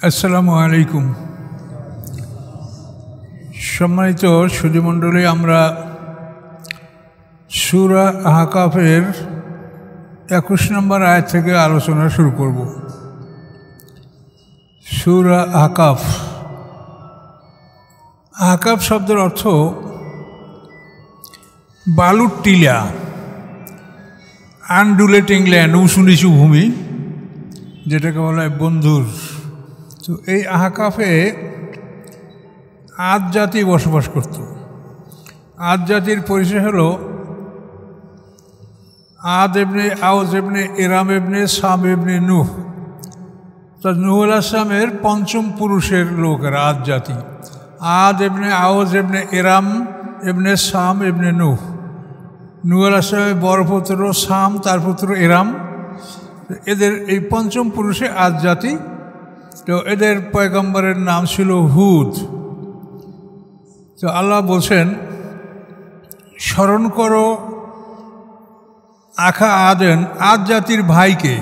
আসসালামু আলাইকুম। সম্মানিত সুধীমণ্ডলী, আমরা সূরা আহকাফের 21 নম্বর আয়াত থেকে আলোচনা শুরু করব। সূরা আহকাফ। আহকাফ শব্দের অর্থ বালুর টিলা, আনডুলেটিং ল্যান্ড, উঁচু নিচু ভূমি, যেটাকে বলা হয় বন্ধুর। তো এই আহকাফে আদ জাতি বসবাস করত। আদ জাতির পরিচয় হল আদ এবনে আওজ এবনে এরাম এবনে সাম এবনে নূহ। তা নূহ আলাইহিস সালামের পঞ্চম পুরুষের লোকেরা আদ জাতি। আদ এবনে আওজ এবনে এরাম এবনে সাম এবনে নূহ। নূহ আলাইহিস সালামের বড় পুত্র সাম, তার পুত্র এরাম। এদের এই পঞ্চম পুরুষে আদ জাতি। তো এদের পয়গম্বরের নাম ছিল হুদ। তো আল্লাহ বলছেন, স্মরণ করো আখা আদেন, আদ জাতির ভাইকে।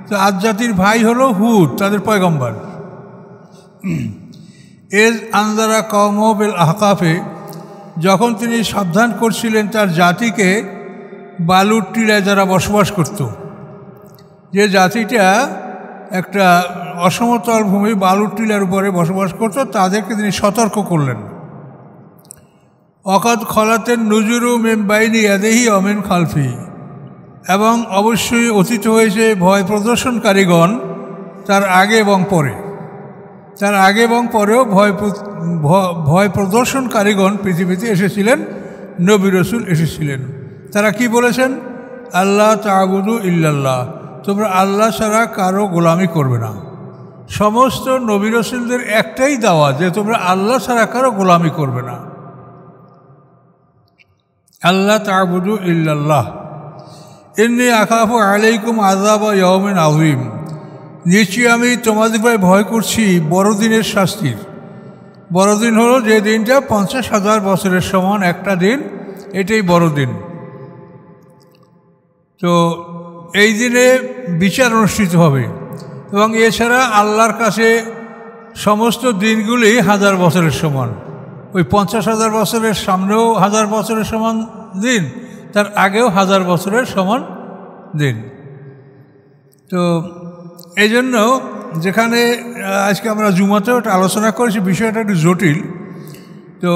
তো আদ জাতির ভাই হলো হুদ, তাদের পয়গম্বর। এজ আনজারা কওম বিল আহকাফে, যখন তিনি সাবধান করছিলেন তার জাতিকে বালুর টিলায় যারা বসবাস করত। যে জাতিটা একটা অসমতল ভূমি বালুর টিলার উপরে বসবাস করত, তাদেরকে তিনি সতর্ক করলেন। অকাদ খলাতেন নজুরু মিন বাইনি ইয়াদিহি ওয়া মিন খালফি, এবং অবশ্যই অতীত হয়েছে ভয় প্রদর্শনকারীগণ তার আগে এবং পরে। তার আগে এবং পরেও ভয় প্রদর্শনকারীগণ পৃথিবীতে এসেছিলেন, নবী রাসূল এসেছিলেন। তারা কি বলেছেন? আল্লাহ তা'বুদু ইল্লাল্লাহ, তোমরা আল্লাহ ছাড়া কারো গোলামি করবে না। সমস্ত নবী রাসূলদের একটাই দাওয়াত যে তোমরা আল্লাহ ছাড়া কারো গোলামি করবে না। আল্লাহ তা'বুদু ইল্লাল্লাহ। ইন্নী আখাফু আলাইকুম আযাবা ইয়াউমিন আযীম, নিশ্চয়ই আমি তোমাদের উপরে ভয় করছি বড়দিনের শাস্তির। বড়দিন হলো যে দিনটা 50,000 বছরের সমান একটা দিন, এটাই বড়দিন। তো এই দিনে বিচার অনুষ্ঠিত হবে, এবং এছাড়া আল্লাহর কাছে সমস্ত দিনগুলি 1000 বছরের সমান। ওই 50,000 বছরের সামনেও 1000 বছরের সমান দিন, তার আগেও 1000 বছরের সমান দিন। তো এই জন্য যেখানে আজকে আমরা জুমাতেও একটা আলোচনা করেছি, বিষয়টা একটু জটিল। তো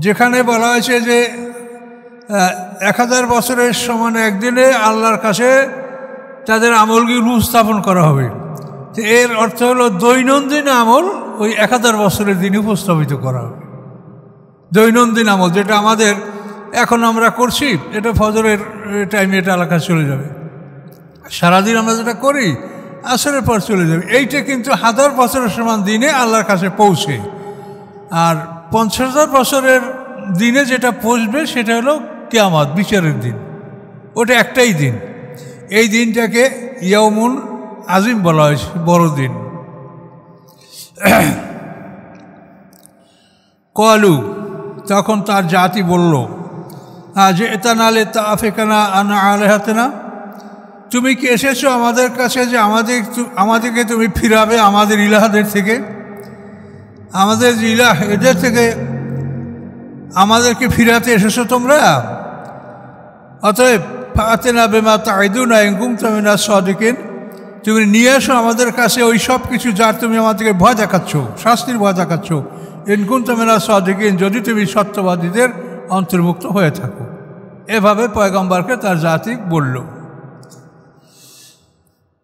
যেখানে বলা হয়েছে যে 1000 বছরের সমান একদিনে আল্লাহর কাছে তাদের আমলগুলি উপস্থাপন করা হবে, তো এর অর্থ হলো দৈনন্দিন আমল ওই 1000 বছরের দিনে উপস্থাপিত করা হবে। দৈনন্দিন আমল যেটা আমাদের এখন আমরা করছি, এটা ফজরের টাইমে এটা এলাকা চলে যাবে। সারাদিন আমরা যেটা করি আসরের পর চলে যাবে। এইটা কিন্তু 1000 বছরের সমান দিনে আল্লাহর কাছে পৌঁছে। আর 50,000 বছরের দিনে যেটা পৌঁছবে সেটা হলো কিয়ামত, বিচারের দিন। ওটা একটাই দিন। এই দিনটাকে ইয়াউমুন আজিম বলা হয়েছে, বড়দিন। কলু, তখন তার জাতি বলল, যে এটা নালে তা আফেকানা আনা আলেহাতেনা, তুমি কি এসেছো আমাদের কাছে যে আমাদেরকে তুমি ফিরাবে আমাদের ইলাহাদের থেকে? আমাদের যে ইলাহ, এদের থেকে আমাদেরকে ফিরাতে এসেছো তোমরা? অতএব ফাতেনা বিমা তাইদুনা ইন কুনতুম মিনাস সাদিকিন, তুমি নিয়ে এসো আমাদের কাছে ওই সব কিছু যার তুমি আমাদেরকে ভয় দেখাচ্ছ, শাস্তির ভয় দেখাচ্ছ। ইন কুনতুম মিনাস সাদিকিন, যদি তুমি সত্যবাদীদের অন্তর্ভুক্ত হয়ে থাকো। এভাবে পয়গম্বরকে তার জাতি বলল।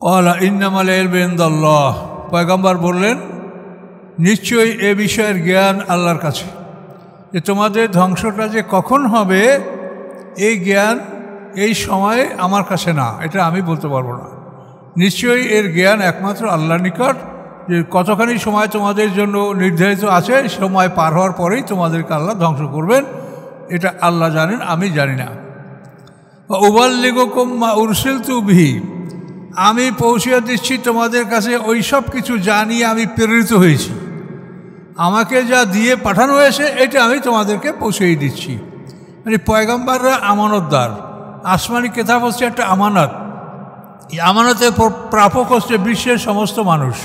ক্বালা ইন্নামাল ইলমু ইনদাল্লাহ, পয়গম্বর বললেন, নিশ্চয়ই এ বিষয়ের জ্ঞান আল্লাহর কাছে। যে তোমাদের ধ্বংসটা যে কখন হবে এই জ্ঞান এই সময়ে আমার কাছে না, এটা আমি বলতে পারবো না। নিশ্চয়ই এর জ্ঞান একমাত্র আল্লাহর নিকট, যে কতখানি সময় তোমাদের জন্য নির্ধারিত আছে, সময় পার হওয়ার পরেই তোমাদেরকে আল্লাহ ধ্বংস করবেন, এটা আল্লাহ জানেন, আমি জানি না। উবাল্লিগুকুম মা উরসিলতু বিহি, আমি পৌঁছে দিচ্ছি তোমাদের কাছে ওই সব কিছু জানিয়ে আমি প্রেরিত হয়েছি। আমাকে যা দিয়ে পাঠানো হয়েছে এটা আমি তোমাদেরকে পৌঁছেই দিচ্ছি। মানে পয়গম্বররা আমানতদার। আসমানি কিতাব হচ্ছে একটা আমানত। এই আমানতের প্রাপক হচ্ছে বিশ্বের সমস্ত মানুষ।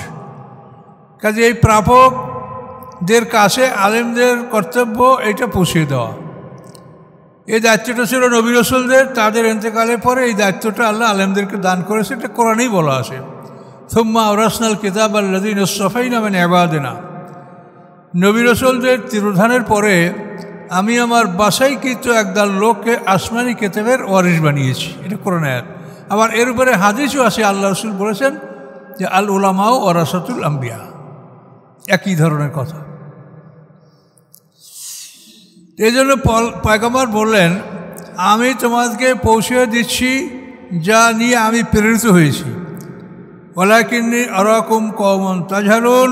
কাজে এই প্রাপকদের কাছে আলেমদের কর্তব্য এটা পৌঁছে দেওয়া। এই দায়িত্বটা ছিল নবী রাসূলদের, তাদের ইন্তেকালের পরে এই দায়িত্বটা আল্লাহ আলেমদেরকে দান করেছে। এটা কোরআনেই বলা আছে, সুম্মা আওরাসনাল কিতাব আল্লাযীনা ইসতাফাইনা মিন ইবাদিনা। নবী রাসূলদের তিরোধানের পরে আমি আমার বাছাইকৃত একদল লোককে আসমানি কিতাবের ওয়ারিস বানিয়েছি। এটা কোরআনের আয়াত। আবার এর উপরে হাদিসও আছে, আল্লাহ রাসূল বলেছেন যে আল উলামাউ ওয়ারাসাতুল আম্বিয়া, একই ধরনের কথা। এই জন্য পয়গম্বর বললেন, আমি তোমাদেরকে পৌঁছে দিচ্ছি যা নিয়ে আমি প্রেরিত হয়েছি। ওয়ালাকিন্নী আরাকুম কওমান তাজহালুন,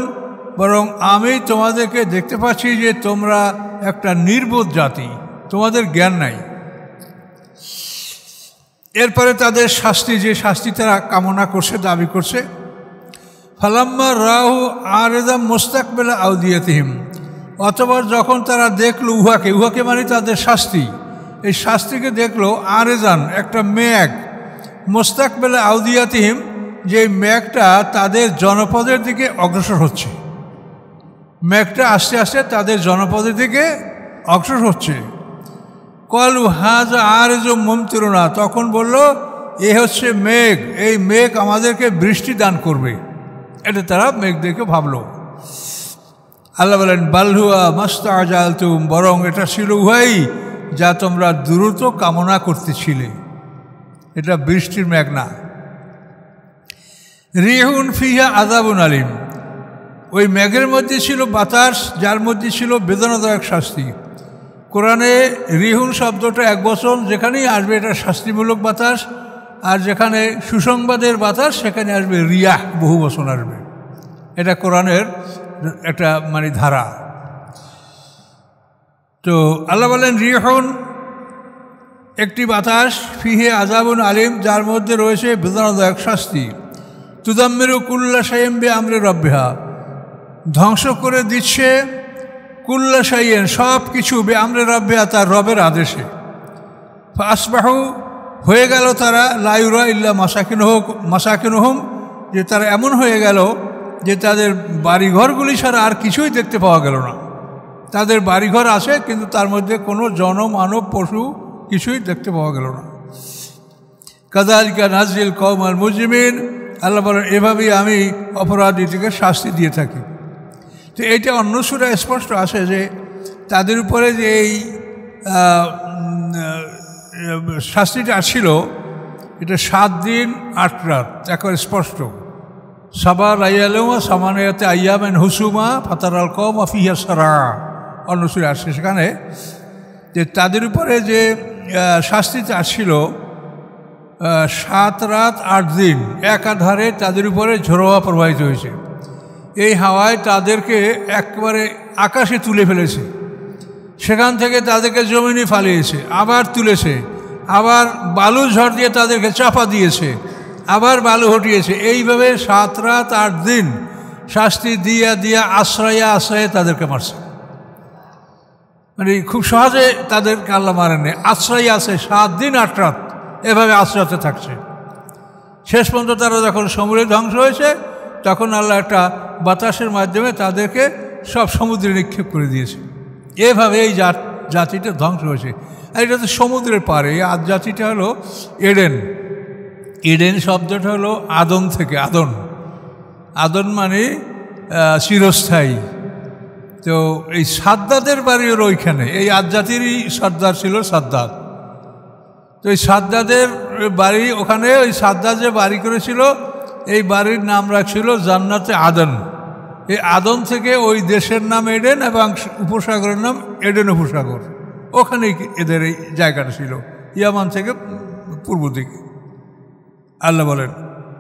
বরং আমি তোমাদেরকে দেখতে পাচ্ছি যে তোমরা একটা নির্বোধ জাতি, তোমাদের জ্ঞান নাই। এরপরে তাদের শাস্তি, যে শাস্তি তারা কামনা করছে, দাবি করছে, ফালাম্মা রাহু আরেদাম মুস্তাকবিলা আউদিয়াতিহিম, অতঃপর যখন তারা দেখলো উহাকে মানে তাদের শাস্তি, এই শাস্তিকে দেখলো আরেজান একটা মেঘ, মুস্তাকবিলা আউদিয়াতিহিম, যে মেঘটা তাদের জনপদের দিকে অগ্রসর হচ্ছে। মেঘটা আস্তে আস্তে তাদের জনপদের দিকে অগ্রসর হচ্ছে। কলু হাযা আরজু মুমতিরুনা, তখন বলল এ হচ্ছে মেঘ, এই মেঘ আমাদেরকে বৃষ্টি দান করবে। এটা তারা মেঘ দেখে ভাবলো। আল্লাহ বলেন বাল হুয়া মাস্তাআজালতুম, বরং এটা ছিল উহাই যা তোমরা দ্রুত কামনা করতেছিলে, এটা বৃষ্টির মেঘ না। রিহুন ফিহা আযাবুন আলিম, ওই মেঘের মধ্যে ছিল বাতাস, যার মধ্যে ছিল বেদনাদায়ক শাস্তি। কোরআনে রিহুন শব্দটা এক বচন, যেখানেই আসবে এটা শাস্তিমূলক বাতাস, আর যেখানে সুসংবাদের বাতাস সেখানে আসবে রিয়াহ, বহু বচন আসবে। এটা কোরআনের একটা মানে ধারা। তো আল্লাহ বলেন রিহুন একটি বাতাস, ফিহে আযাবুন আলিম, যার মধ্যে রয়েছে বেদনাদায়ক শাস্তি। তুদাম্মিরু কুল্লা শাইইন বিআমরি রাব্বিহা, ধ্বংস করে দিচ্ছে কুল্লা শাইইন, সব কিছু, বিআমরি রাব্বিহা, তার রবের আদেশে। ফাসবাহু, হয়ে গেল তারা, লা ইউরা ইল্লা মাসাকিনুহুম, যে তারা এমন হয়ে গেল যে তাদের বাড়িঘরগুলি ছাড়া আর কিছুই দেখতে পাওয়া গেল না। তাদের বাড়িঘর আছে কিন্তু তার মধ্যে কোনো জনমানব পশু কিছুই দেখতে পাওয়া গেল না। কাযালিকা নাজিল কওমাল মুজরিমিন, আল্লাহ বলেন এভাবেই আমি অপরাধীদেরকে শাস্তি দিয়ে থাকি। তো এইটা অন্য সূরায় স্পষ্ট আছে যে তাদের উপরে যে এই শাস্তিটা ছিল, এটা 7 দিন 8 রাত, একেবারে স্পষ্ট। সাবা লাইয়ালুমা সামানিয়াতে আইয়ামেন হুসুমা ফাতারাল কওমা ফিহা সারা, অন্য সূরায় আসছে সেখানে যে তাদের উপরে যে শাস্তিটা ছিল 7 রাত 8 দিন একাধারে তাদের উপরে ঝোড়ো হাওয়া প্রবাহিত হয়েছে। এই হাওয়ায় তাদেরকে একেবারে আকাশে তুলে ফেলেছে, সেখান থেকে তাদেরকে জমিনে ফালিয়েছে, আবার তুলেছে, আবার বালু ঝড় দিয়ে তাদেরকে চাপা দিয়েছে, আবার বালু হটিয়েছে। এইভাবে 7 রাত 8 দিন শাস্তি দিয়া দিয়া আশ্রয়ে তাদেরকে মারছে। মানে খুব সহজে তাদেরকে আল্লাহ মারেননি, আশ্রয় আছে 7 দিন 8 রাত এভাবে আশ্রয়তে থাকছে। শেষ পর্যন্ত তারা যখন সমুদ্রে ধ্বংস হয়েছে, তখন আল্লাহ একটা বাতাসের মাধ্যমে তাদেরকে সব সমুদ্রে নিক্ষেপ করে দিয়েছে। এভাবে এই জাতিটা ধ্বংস হয়েছে। আর এটা তো সমুদ্রের পারে। এই আদ জাতিটা হলো এডেন। এডেন শব্দটা হলো আদন থেকে, আদন মানে চিরস্থায়ী। তো এই সাদ্দাদের বাড়ি হলো ওইখানে, এই আদ জাতিরই সর্দার ছিল সাদ্দাদ। তো এই সাদ্দাদের বাড়ি ওখানে, ওই সাদ্দাদ যে বাড়ি করেছিল এই বাড়ির নাম রাখছিল জান্নাতে আদন। এই আদন থেকে ওই দেশের নাম এডেন এবং উপসাগরের নাম এডেন উপসাগর। ওখানেই এদের এই জায়গাটা ছিল, ইয়ামান থেকে পূর্ব দিকে। আল্লাহ বলেন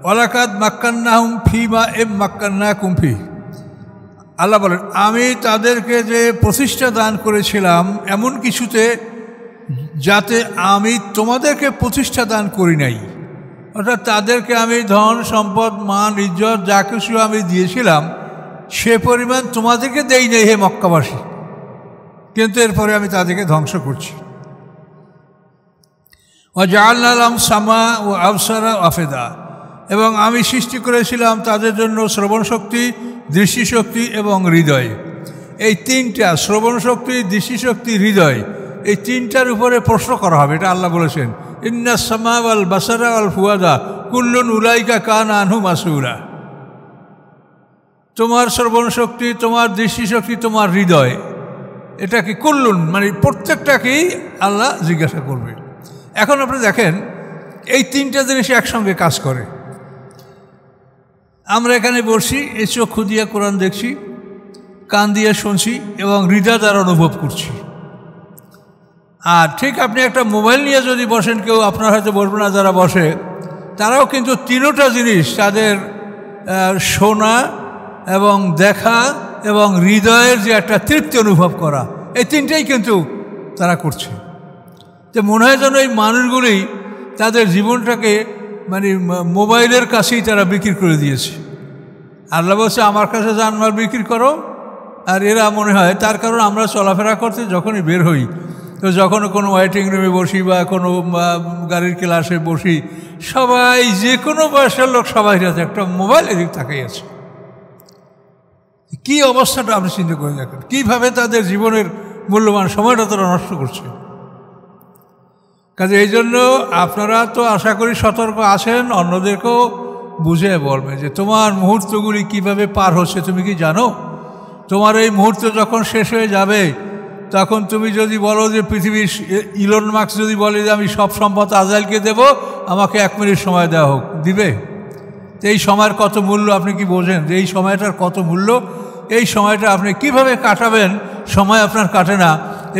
ওয়ালাকাদ মাক্কান্নাহুম ফিমা মাক্কান্নাকুম ফি, আল্লাহ বলেন আমি তাদেরকে যে প্রতিষ্ঠা দান করেছিলাম এমন কিছুতে যাতে আমি তোমাদেরকে প্রতিষ্ঠা দান করি নাই। অর্থাৎ তাদেরকে আমি ধন সম্পদ মান ইজ্জত যা কিছু আমি দিয়েছিলাম সে পরিমাণ তোমাদেরকে দেই নেই হে মক্কাবাসী, কিন্তু এরপরে আমি তাদেরকে ধ্বংস করছি। ওয়াজআলনা লাহুম সামা ওয়া আবসারা ওয়া আফিদা, এবং আমি সৃষ্টি করেছিলাম তাদের জন্য শ্রবণ শক্তি, দৃষ্টিশক্তি এবং হৃদয়। এই তিনটা, শ্রবণ শক্তি, দৃষ্টিশক্তি, হৃদয়, এই তিনটার উপরে প্রশ্ন করা হবে। এটা আল্লাহ বলেছেন, ইন্না সামা ওয়াল বাসারা ওয়াল ফুয়াদা কুল্লুন উলাইকা কানা আনহু মাসউলা। তোমার শ্রবণ শক্তি, তোমার দৃষ্টিশক্তি, তোমার হৃদয়, এটা কি কুল্লুন, মানে প্রত্যেকটাকেই আল্লাহ জিজ্ঞাসা করবে। এখন আপনি দেখেন এই তিনটা জিনিস একসঙ্গে কাজ করে। আমরা এখানে বসছি, এই চক্ষু দিয়ে কোরআন দেখছি, কান দিয়ে শুনছি এবং হৃদয় দ্বারা অনুভব করছি। আর ঠিক আপনি একটা মোবাইল নিয়ে যদি বসেন, কেউ আপনার হয়তো বসবে না, যারা বসে তারাও কিন্তু তিনোটা জিনিস, তাদের শোনা এবং দেখা এবং হৃদয়ের যে একটা তৃপ্তি অনুভব করা, এই তিনটাই কিন্তু তারা করছে। যে মনে হয় যেন এই মানুষগুলি তাদের জীবনটাকে মানে মোবাইলের কাছেই তারা বিক্রি করে দিয়েছে। আল্লাহ বলছে আমার কাছে জানমাল বিক্রি করো, আর এরা মনে হয়, তার কারণ আমরা চলাফেরা করতে যখনই বের হই, তো যখন কোনো ওয়েটিং রুমে বসি বা কোনো গাড়ির ক্লাসে বসি, সবাই যে কোনো বয়সের লোক সবাই আছে একটা মোবাইল এদিক তাকাই আছে। কী অবস্থাটা আপনি চিন্তা করে দেখেন, কীভাবে তাদের জীবনের মূল্যবান সময়টা তারা নষ্ট করছে। কাজে এই জন্য আপনারা তো আশা করি সতর্ক আছেন, অন্যদেরকেও বুঝে বলবে যে তোমার মুহূর্তগুলি কিভাবে পার হচ্ছে তুমি কি জানো? তোমার এই মুহূর্ত যখন শেষ হয়ে যাবে, তখন তুমি যদি বলো যে পৃথিবীর ইলন মাস্ক যদি বলে যে আমি সব সম্পদ আজরাইলকে দেব, আমাকে 1 মিনিট সময় দেওয়া হোক, দিবে? তো এই সময়ের কত মূল্য আপনি কি বোঝেন? যে এই সময়টার কত মূল্য, এই সময়টা আপনি কিভাবে কাটাবেন? সময় আপনার কাটে না,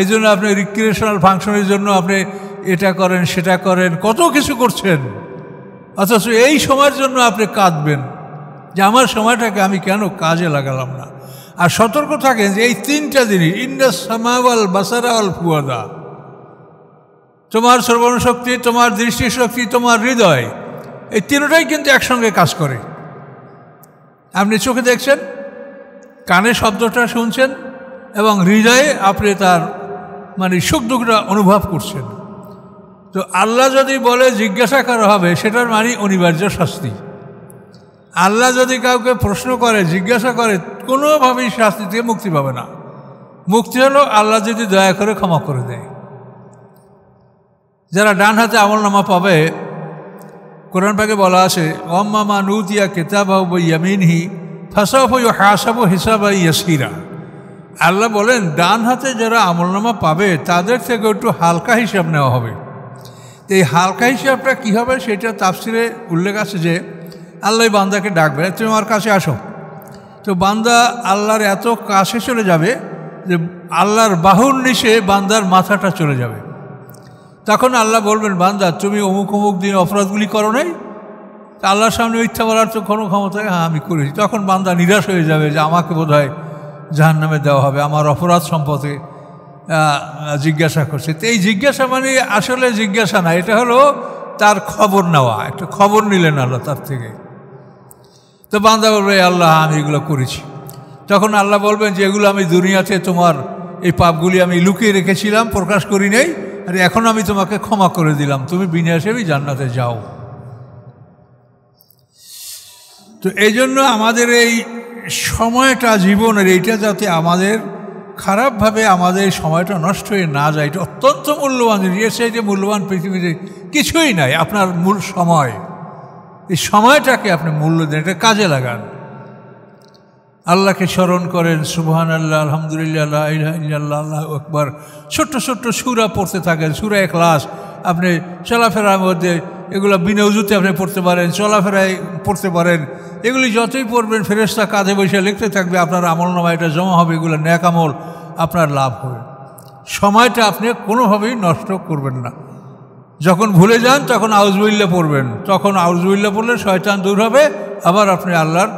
এই জন্য আপনি রিক্রিয়েশনাল ফাংশনের জন্য আপনি এটা করেন সেটা করেন, কত কিছু করছেন, অথচ এই সময়ের জন্য আপনি কাঁদবেন যে আমার সময়টাকে আমি কেন কাজে লাগালাম না। আর সতর্ক থাকেন যে এই তিনটা জিনিস, ইন্না সামা ওয়াল বাসারা ওয়াল ফুয়াদা, তোমার শ্রবণ শক্তি, তোমার দৃষ্টিশক্তি, তোমার হৃদয়, এই তিনটাই কিন্তু একসঙ্গে কাজ করে। আপনি চোখে দেখছেন, কানে শব্দটা শুনছেন এবং হৃদয়ে আপনি তার মানে সুখ দুঃখটা অনুভব করছেন। তো আল্লাহ যদি বলে জিজ্ঞাসা করা হবে, সেটার মানে অনিবার্য শাস্তি। আল্লাহ যদি কাউকে প্রশ্ন করে, জিজ্ঞাসা করে, কোনোভাবেই শাস্তি থেকে মুক্তি পাবে না। মুক্তি হলো আল্লাহ যদি দয়া করে ক্ষমা করে দেয়। যারা ডান হাতে আমলনামা পাবে, কোরআন পাকে বলা আছে, ওয়াম্মা মান উতিয়া কিতাবাহু বিয়ামিনিহি ফাসাউফা ইউহাসাবু হিসাবান ইয়াসীরা। আল্লাহ বলেন ডান হাতে যারা আমলনামা পাবে তাদের থেকে একটু হালকা হিসাব নেওয়া হবে। তো এই হালকা হিসাবটা কী হবে সেটা তাফসিরে উল্লেখ আছে যে আল্লাহ বান্দাকে ডাকবে, তুমি আমার কাছে আসো। তো বান্দা আল্লাহর এত কাছে চলে যাবে যে আল্লাহর বাহুর নিচে বান্দার মাথাটা চলে যাবে। তখন আল্লাহ বলবেন, বান্দা তুমি অমুক অমুক দিন অপরাধগুলি করো নাই? আল্লাহর সামনে মিথ্যা বলার তো কোনো ক্ষমতা, হ্যাঁ আমি করেছি। তখন বান্দা নিরাশ হয়ে যাবে যে আমাকে বোধহয় জাহান্নামে দেওয়া হবে, আমার অপরাধ সম্পর্কে জিজ্ঞাসা করছে। তো এই জিজ্ঞাসা মানে আসলে জিজ্ঞাসা না, এটা হলো তার খবর নেওয়া, একটা খবর নিলেন আল্লাহ তার থেকে। তো বান্দা বলবে, আল্লাহ আমি এগুলো করেছি। তখন আল্লাহ বলবেন যে এগুলো আমি দুনিয়াতে তোমার এই পাপগুলি আমি লুকিয়ে রেখেছিলাম, প্রকাশ করি নাই, আর এখন আমি তোমাকে ক্ষমা করে দিলাম, তুমি বিনা হিসেবেই জান্নাতে যাও। তো এই জন্য আমাদের এই সময়টা জীবনের, এইটা যাতে আমাদের খারাপভাবে আমাদের সময়টা নষ্ট হয়ে না যায়, এটা অত্যন্ত মূল্যবান জিনিস। এর চাইতে মূল্যবান পৃথিবীতে কিছুই নাই। আপনার মূল সময়, এই সময়টাকে আপনি মূল্য দেন, এটা কাজে লাগান, আল্লাহকে স্মরণ করেন, সুবহানাল্লাহ, আলহামদুলিল্লাহ, লা ইলাহা ইল্লাল্লাহ, আল্লাহু আকবার, ছোট্ট ছোট্ট সূরা পড়তে থাকেন, সূরা ইখলাস। আপনি চলাফেরার মধ্যে এগুলো বিনা উযুতে আপনি পড়তে পারেন, চলাফেরায় পড়তে পারেন। এগুলি যতই পড়বেন ফেরেশতা কাঁধে বসে লিখতে থাকবে, আপনার আমলনামায় এটা জমা হবে, এগুলো নেক আমল আপনার লাভ হবে। সময়টা আপনি কোনোভাবেই নষ্ট করবেন না। যখন ভুলে যান তখন আউযুবিল্লাহ পড়বেন, তখন আউযুবিল্লাহ পড়লে শয়তান দূর হবে, আবার আপনি আল্লাহর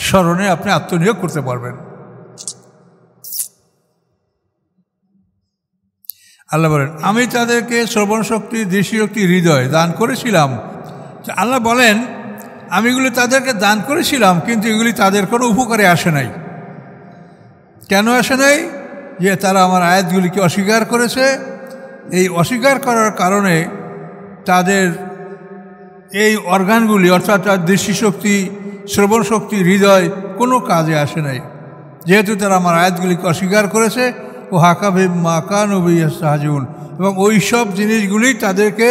স্মরণে আপনি আত্মনিয়োগ করতে পারবেন। আল্লাহ বলেন, আমি তাদেরকে শ্রবণ শক্তি, দৃষ্টিশক্তি, হৃদয় দান করেছিলাম। আল্লাহ বলেন আমি এগুলি তাদেরকে দান করেছিলাম, কিন্তু এগুলি তাদের কোনো উপকারে আসে নাই। কেন আসে নাই? যে তারা আমার আয়াতগুলিকে অস্বীকার করেছে। এই অস্বীকার করার কারণে তাদের এই অর্গানগুলি, অর্থাৎ তার দৃষ্টিশক্তি, শ্রবণ শক্তি, হৃদয় কোনো কাজে আসে নাই, যেহেতু তারা আমার আয়াতগুলিকে অস্বীকার করেছে। ও হাকাভি মাকা নবী সাহাজুন, এবং ওই সব জিনিসগুলি তাদেরকে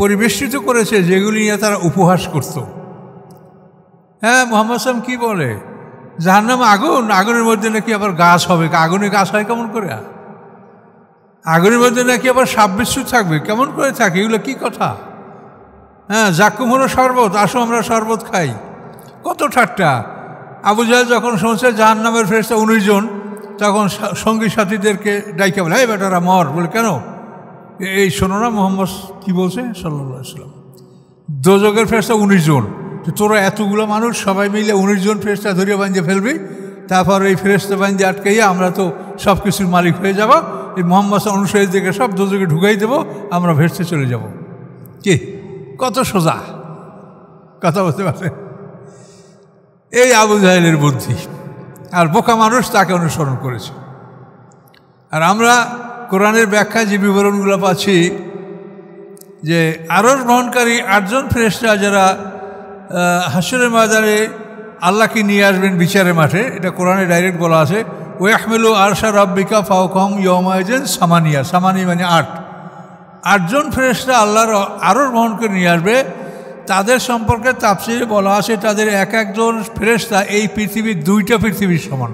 পরিবেষ্টিত করেছে যেগুলি নিয়ে তারা উপহাস করত। হ্যাঁ, মোহাম্মদ সাল্লাম কী বলে, জাহান্নাম আগুন, আগুনের মধ্যে নাকি আবার গাছ হবে। আগুনে গাছ হয় কেমন করে? আগুনের মধ্যে নাকি আবার সাপ বিচ্ছু থাকবে, কেমন করে থাকে? এগুলো কী কথা? হ্যাঁ, জাক্কুম হলো শরবত, আসো আমরা শরবত খাই। কত ঠাট্টা! আবু জাহেল যখন শুনছে জাহান্নামের ফেরেশতা 19 জন, তখন সঙ্গী সাথীদেরকে ডাইকে বলে, এই বেটারা মর। বলে কেন? এই শোনো না মোহাম্মদ কী বলছে সাল্লাল্লাহু আলাইহি ওয়াসাল্লাম, দোজখের ফেরেশতা 19 জন, তোরা এতগুলো মানুষ সবাই মিলে 19 জন ফেরেশতা ধরিয়ে বাঁধিয়ে ফেলবি, তারপর এই ফেরেশতা বাঁধিয়ে আটকাইয়া আমরা তো সব কিছুর মালিক হয়ে যাব, এই মোহাম্মদ অনুসারীদেরকে সব দোজখে ঢুকাই দেবো, আমরা ভেসতে চলে যাব। কি কত সোজা কথা বলতে পারে! এই আবু জাহেলের বুদ্ধি, আর বোকা মানুষ তাকে অনুসরণ করেছে। আর আমরা কোরআনের ব্যাখ্যায় যে বিবরণগুলো পাচ্ছি যে আরশ বহনকারী 8 জন ফেরেশতা যারা হাশরের ময়দানে আল্লাহকে নিয়ে আসবেন বিচারের মাঠে, এটা কোরআনে ডাইরেক্ট বলা আছে, ওয়াহমিলু আরশা রাব্বিকা ফাওকাহুম ইয়াওমাইযিন সামানিয়া, সামানি মানে 8 জন ফেরেশতা আল্লাহর আরশ বহন করে নিয়ে আসবে। তাদের সম্পর্কে তাফসীরে বলা আছে তাদের এক একজন ফেরেশতা এই পৃথিবীর 2টা পৃথিবীর সমান।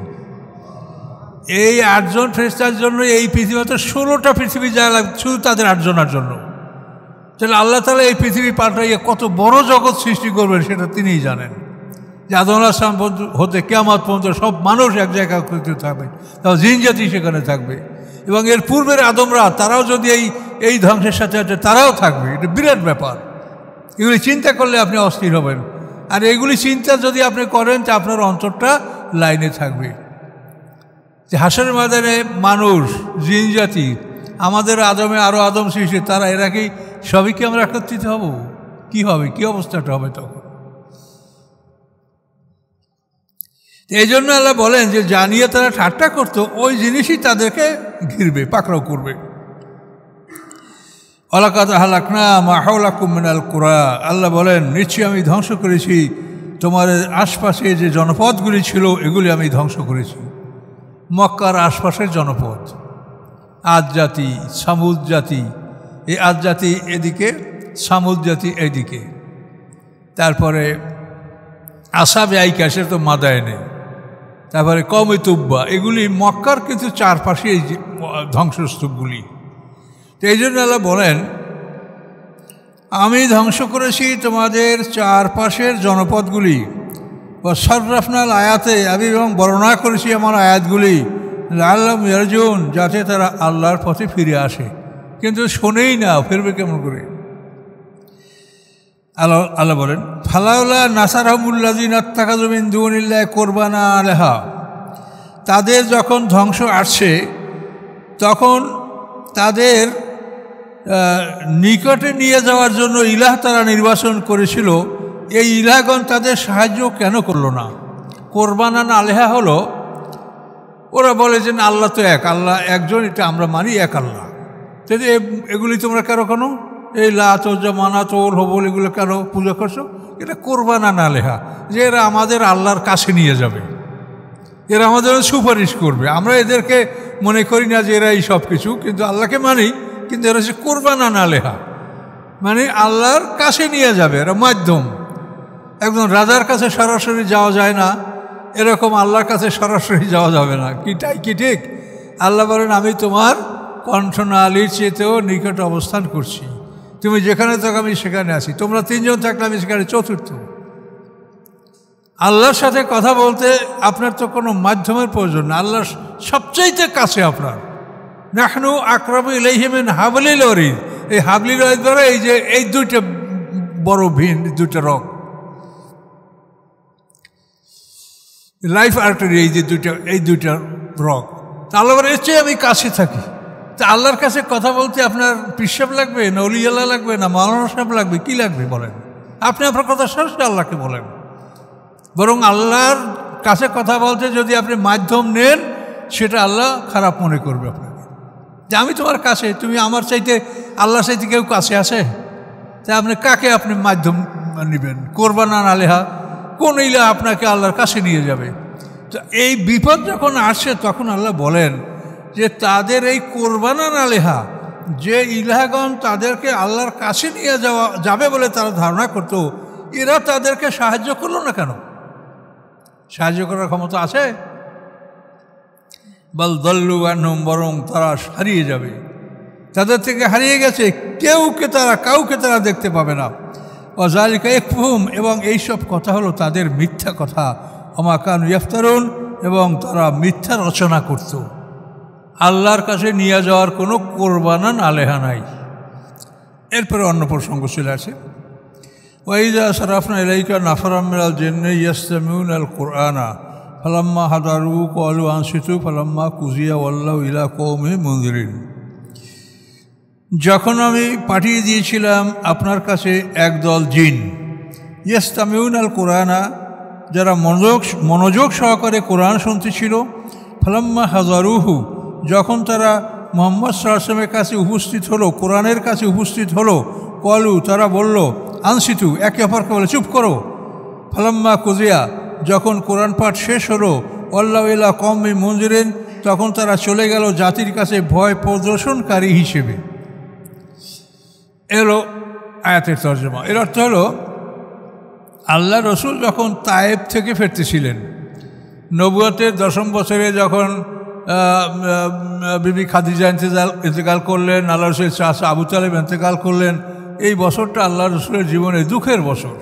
এই 8 জন ফেরেশতার জন্য এই পৃথিবীতে 16টা পৃথিবী যা লাগবে শুধু তাদের 8 জনের জন্য। তাহলে আল্লাহ তাআলা এই পৃথিবী পাল্টাইয়া কত বড় জগৎ সৃষ্টি করবেন সেটা তিনিই জানেন। যে আদম আলাইহিস সালাম হতে কিয়ামত পর্যন্ত সব মানুষ এক জায়গায় একত্রিত থাকবে, তাও জিন জাতি সেখানে থাকবে, এবং এর পূর্বের আদমরা তারাও যদি এই ধ্বংসের সাথে সাথে তারাও থাকবে। এটা বিরাট ব্যাপার। এগুলি চিন্তা করলে আপনি অস্থির হবেন, আর এগুলি চিন্তা যদি আপনি করেন তা আপনার অন্তরটা লাইনে থাকবে। যে হাশরের ময়দানে মানুষ, জিন জাতি, আমাদের আদমে আরও আদম সৃষ্টি, তারা এরা কি সবই কি আমরা একত্রিত হব? কি হবে, কি অবস্থাটা হবে তখন? এই জন্য আল্লাহ বলেন যে জানিয়ে তারা ঠাট্টা করতো, ওই জিনিসই তাদেরকে ঘিরবে, পাকড়াও করবে। ওয়ালাকাদ আহলাকনা মা হাওলাকুম মিনাল কুরা, আল্লাহ বলেন নিশ্চয়ই আমি ধ্বংস করেছি তোমার আশপাশে যে জনপদগুলি ছিল, এগুলি আমি ধ্বংস করেছি। মক্কার আশপাশের জনপদ, আদ জাতি, সামুদ জাতি, এই আদ জাতি এদিকে, সামুদ জাতি এইদিকে, তারপরে আসাবে আইকা, সেটা তো মাদায়নে, তারপরে কওমে তুব্বা, এগুলি মক্কার কিন্তু চারপাশে এই ধ্বংসস্তূপগুলি। তো এই জন্য আল্লাহ বলেন আমি ধ্বংস করেছি তোমাদের চারপাশের জনপদগুলি। সররাফনাল আয়াতে, আমি এবং বর্ণনা করেছি আমার আয়াতগুলি, লাআল্লাহুম ইয়ারজুন, যাতে তারা আল্লাহর পথে ফিরে আসে। কিন্তু শোনেই না, ফিরবে কেমন করে? আল্লাহ বলেন ফালাউলা নাসারহুমুল্লাযিনা ইত্তাখাযু মিন দুনিল্লাহি কুরবানা আলাহা, তাদের যখন ধ্বংস আসছে তখন তাদের নিকটে নিয়ে যাওয়ার জন্য ইলাহ তারা নির্বাচন করেছিল, এই ইলাহগণ তাদের সাহায্য কেন করলো না? কোরবানান আলেহা হলো, ওরা বলে যে না আল্লাহ তো এক, আল্লাহ একজন, এটা আমরা মানি এক আল্লাহ। যদি এগুলি তোমরা কেন কেন এই লাত মানাত হবল এগুলো কেন পূজা করছো? এটা কোরবানান আলেহা, যে এরা আমাদের আল্লাহর কাছে নিয়ে যাবে, এরা আমাদের সুপারিশ করবে। আমরা এদেরকে মনে করি না যে এরা এই সব কিছু, কিন্তু আল্লাহকে মানি, কিন্তু এরা হচ্ছে কোরবানান আলেহা, মানে আল্লাহর কাছে নিয়ে যাবে, এরা মাধ্যম। একজন রাজার কাছে সরাসরি যাওয়া যায় না, এরকম আল্লাহর কাছে সরাসরি যাওয়া যাবে না। কি তাই কি ঠিক? আল্লাহ বলেন আমি তোমার কণ্ঠনালীর চেয়েতেও নিকট অবস্থান করছি, তুমি যেখানে থাকো আমি সেখানে আছি, তোমরা 3 জন থাকলে আমি সেখানে 4র্থ। আল্লাহর সাথে কথা বলতে আপনার তো কোনো মাধ্যমের প্রয়োজন না, আল্লাহ সবচাইতে কাছে আপনার। নাহনু আকরাবু ইলাইহি মিন হাবলিল ওয়ারিদ, এই হাবলিল ওয়ারিদ দ্বারা এই যে এই 2টা বড় ভিন, 2টা রক, লাইফ আর্টারি, এই দুইটা রক, আল্লাহর এর চেয়ে আমি কাছে থাকি। তা আল্লাহর কাছে কথা বলতে আপনার পিসাব লাগবে না, অলি আল্লাহ লাগবে না, মাওলানা সাহেব লাগবে, কি লাগবে বলেন? আপনি আপনার কথা সরাসরি আল্লাহকে বলেন। বরং আল্লাহর কাছে কথা বলতে যদি আপনি মাধ্যম নেন, সেটা আল্লাহ খারাপ মনে করবে আপনাকে, যে আমি তোমার কাছে, তুমি আমার চাইতে, আল্লাহর চাইতে কেউ কাছে আসে? তা আপনি কাকে আপনি মাধ্যম নেবেন? কোরবানান আলেহা, কোন ইলাহ আপনাকে আল্লাহর কাছে নিয়ে যাবে। তো এই বিপদ যখন আসে তখন আল্লাহ বলেন যে তাদের এই কোরবানান আলেহা, যে ইলাহগণ তাদেরকে আল্লাহর কাছে নিয়ে যাবে বলে তারা ধারণা করত, এরা তাদেরকে সাহায্য করলো না কেন? সাহায্য করার ক্ষমতা আছে? বল দল্লু আনহুম, বরং তারা হারিয়ে যাবে, তাদের থেকে হারিয়ে গেছে, কাউকে তারা দেখতে পাবে না। ওয়াযালিকা ইফকুহুম, এবং এইসব কথা হলো তাদের মিথ্যা কথা। ওমা কানু ইফতারুন, এবং তারা মিথ্যা রচনা করত। আল্লাহর কাছে নিয়ে যাওয়ার কোনো কোরবানান আলেহা নাই। এরপরে অন্য প্রসঙ্গ চলে আসে, ওয়াইযা সারাফনা ইলাইকা নাফারাম মিনাল জিন্নি ইয়াসতামিউনাল কুরআনা ফালাম্মা হাদারু ক্বালু আনসিতু ফালাম্মা কুযিয়া ওয়াল্লাউ ইলা কওমিহিম মুনযিরিন। যখন আমি পাঠিয়ে দিয়েছিলাম আপনার কাছে একদল জিন, ইয়াসতামিউনাল কুরআনা, যারা মনোযোগ সহকারে কোরআন শুনতেছিল, ফালাম্মা হাদারুহু, যখন তারা মুহাম্মদ সাল্লাল্লাহু আলাইহি ওয়াসাল্লামের কাছে উপস্থিত হলো, কোরআনের কাছে উপস্থিত হলো, ক্বালু, তারা বলল, আনসিতু, একে অপরকে বলে চুপ করো। ফালাম্মা কুযিয়া, যখন কোরআন পাঠ শেষ হলো, ওয়াল্লাউ ইলা কওমিহিম মুনযিরিন, তখন তারা চলে গেল জাতির কাছে ভয় প্রদর্শনকারী হিসেবে। এলো আয়াতের তর্জমা। এর অর্থ হলো, আল্লাহ রসুল যখন তায়েব থেকে ফিরতেছিলেন, নবুয়তের 10ম বছরে যখন বিবি খাদিজা ইন্তেকাল করলেন, আল্লাহ রসুলের চাচা আবু তালেব ইন্তেকাল করলেন, এই বছরটা আল্লাহ রসুলের জীবনে দুঃখের বছর।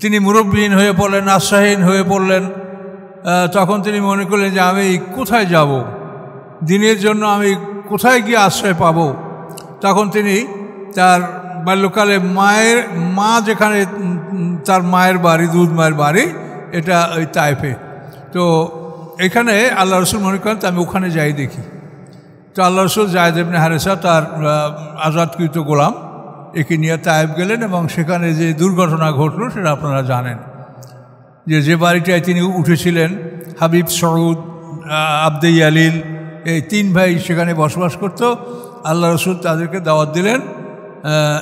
তিনি মুরব্বিহীন হয়ে পড়লেন, আশ্রয়হীন হয়ে পড়লেন। তখন তিনি মনে করলেন যে আমি কোথায় যাব, দিনের জন্য আমি কোথায় গিয়ে আশ্রয় পাব। তখন তিনি তার বাল্যকালে মা যেখানে তার মায়ের বাড়ি, দুধ মায়ের বাড়ি, এটা ওই তায়েফে। তো এখানে আল্লাহ রসুল মনে করেন আমি ওখানে যাই দেখি। তো আল্লাহ রসুল যায়েদ ইবনে হারেসা, তার আজাদকৃত গোলাম, একে নিয়ে তায়েফ গেলেন, এবং সেখানে যে দুর্ঘটনা ঘটলো সেটা আপনারা জানেন। যে বাড়িটায় তিনি উঠেছিলেন, হাবিব, সউদ, আবদে ইয়ালিল, এই 3 ভাই সেখানে বসবাস করত। আল্লাহ রসুল তাদেরকে দাওয়াত দিলেন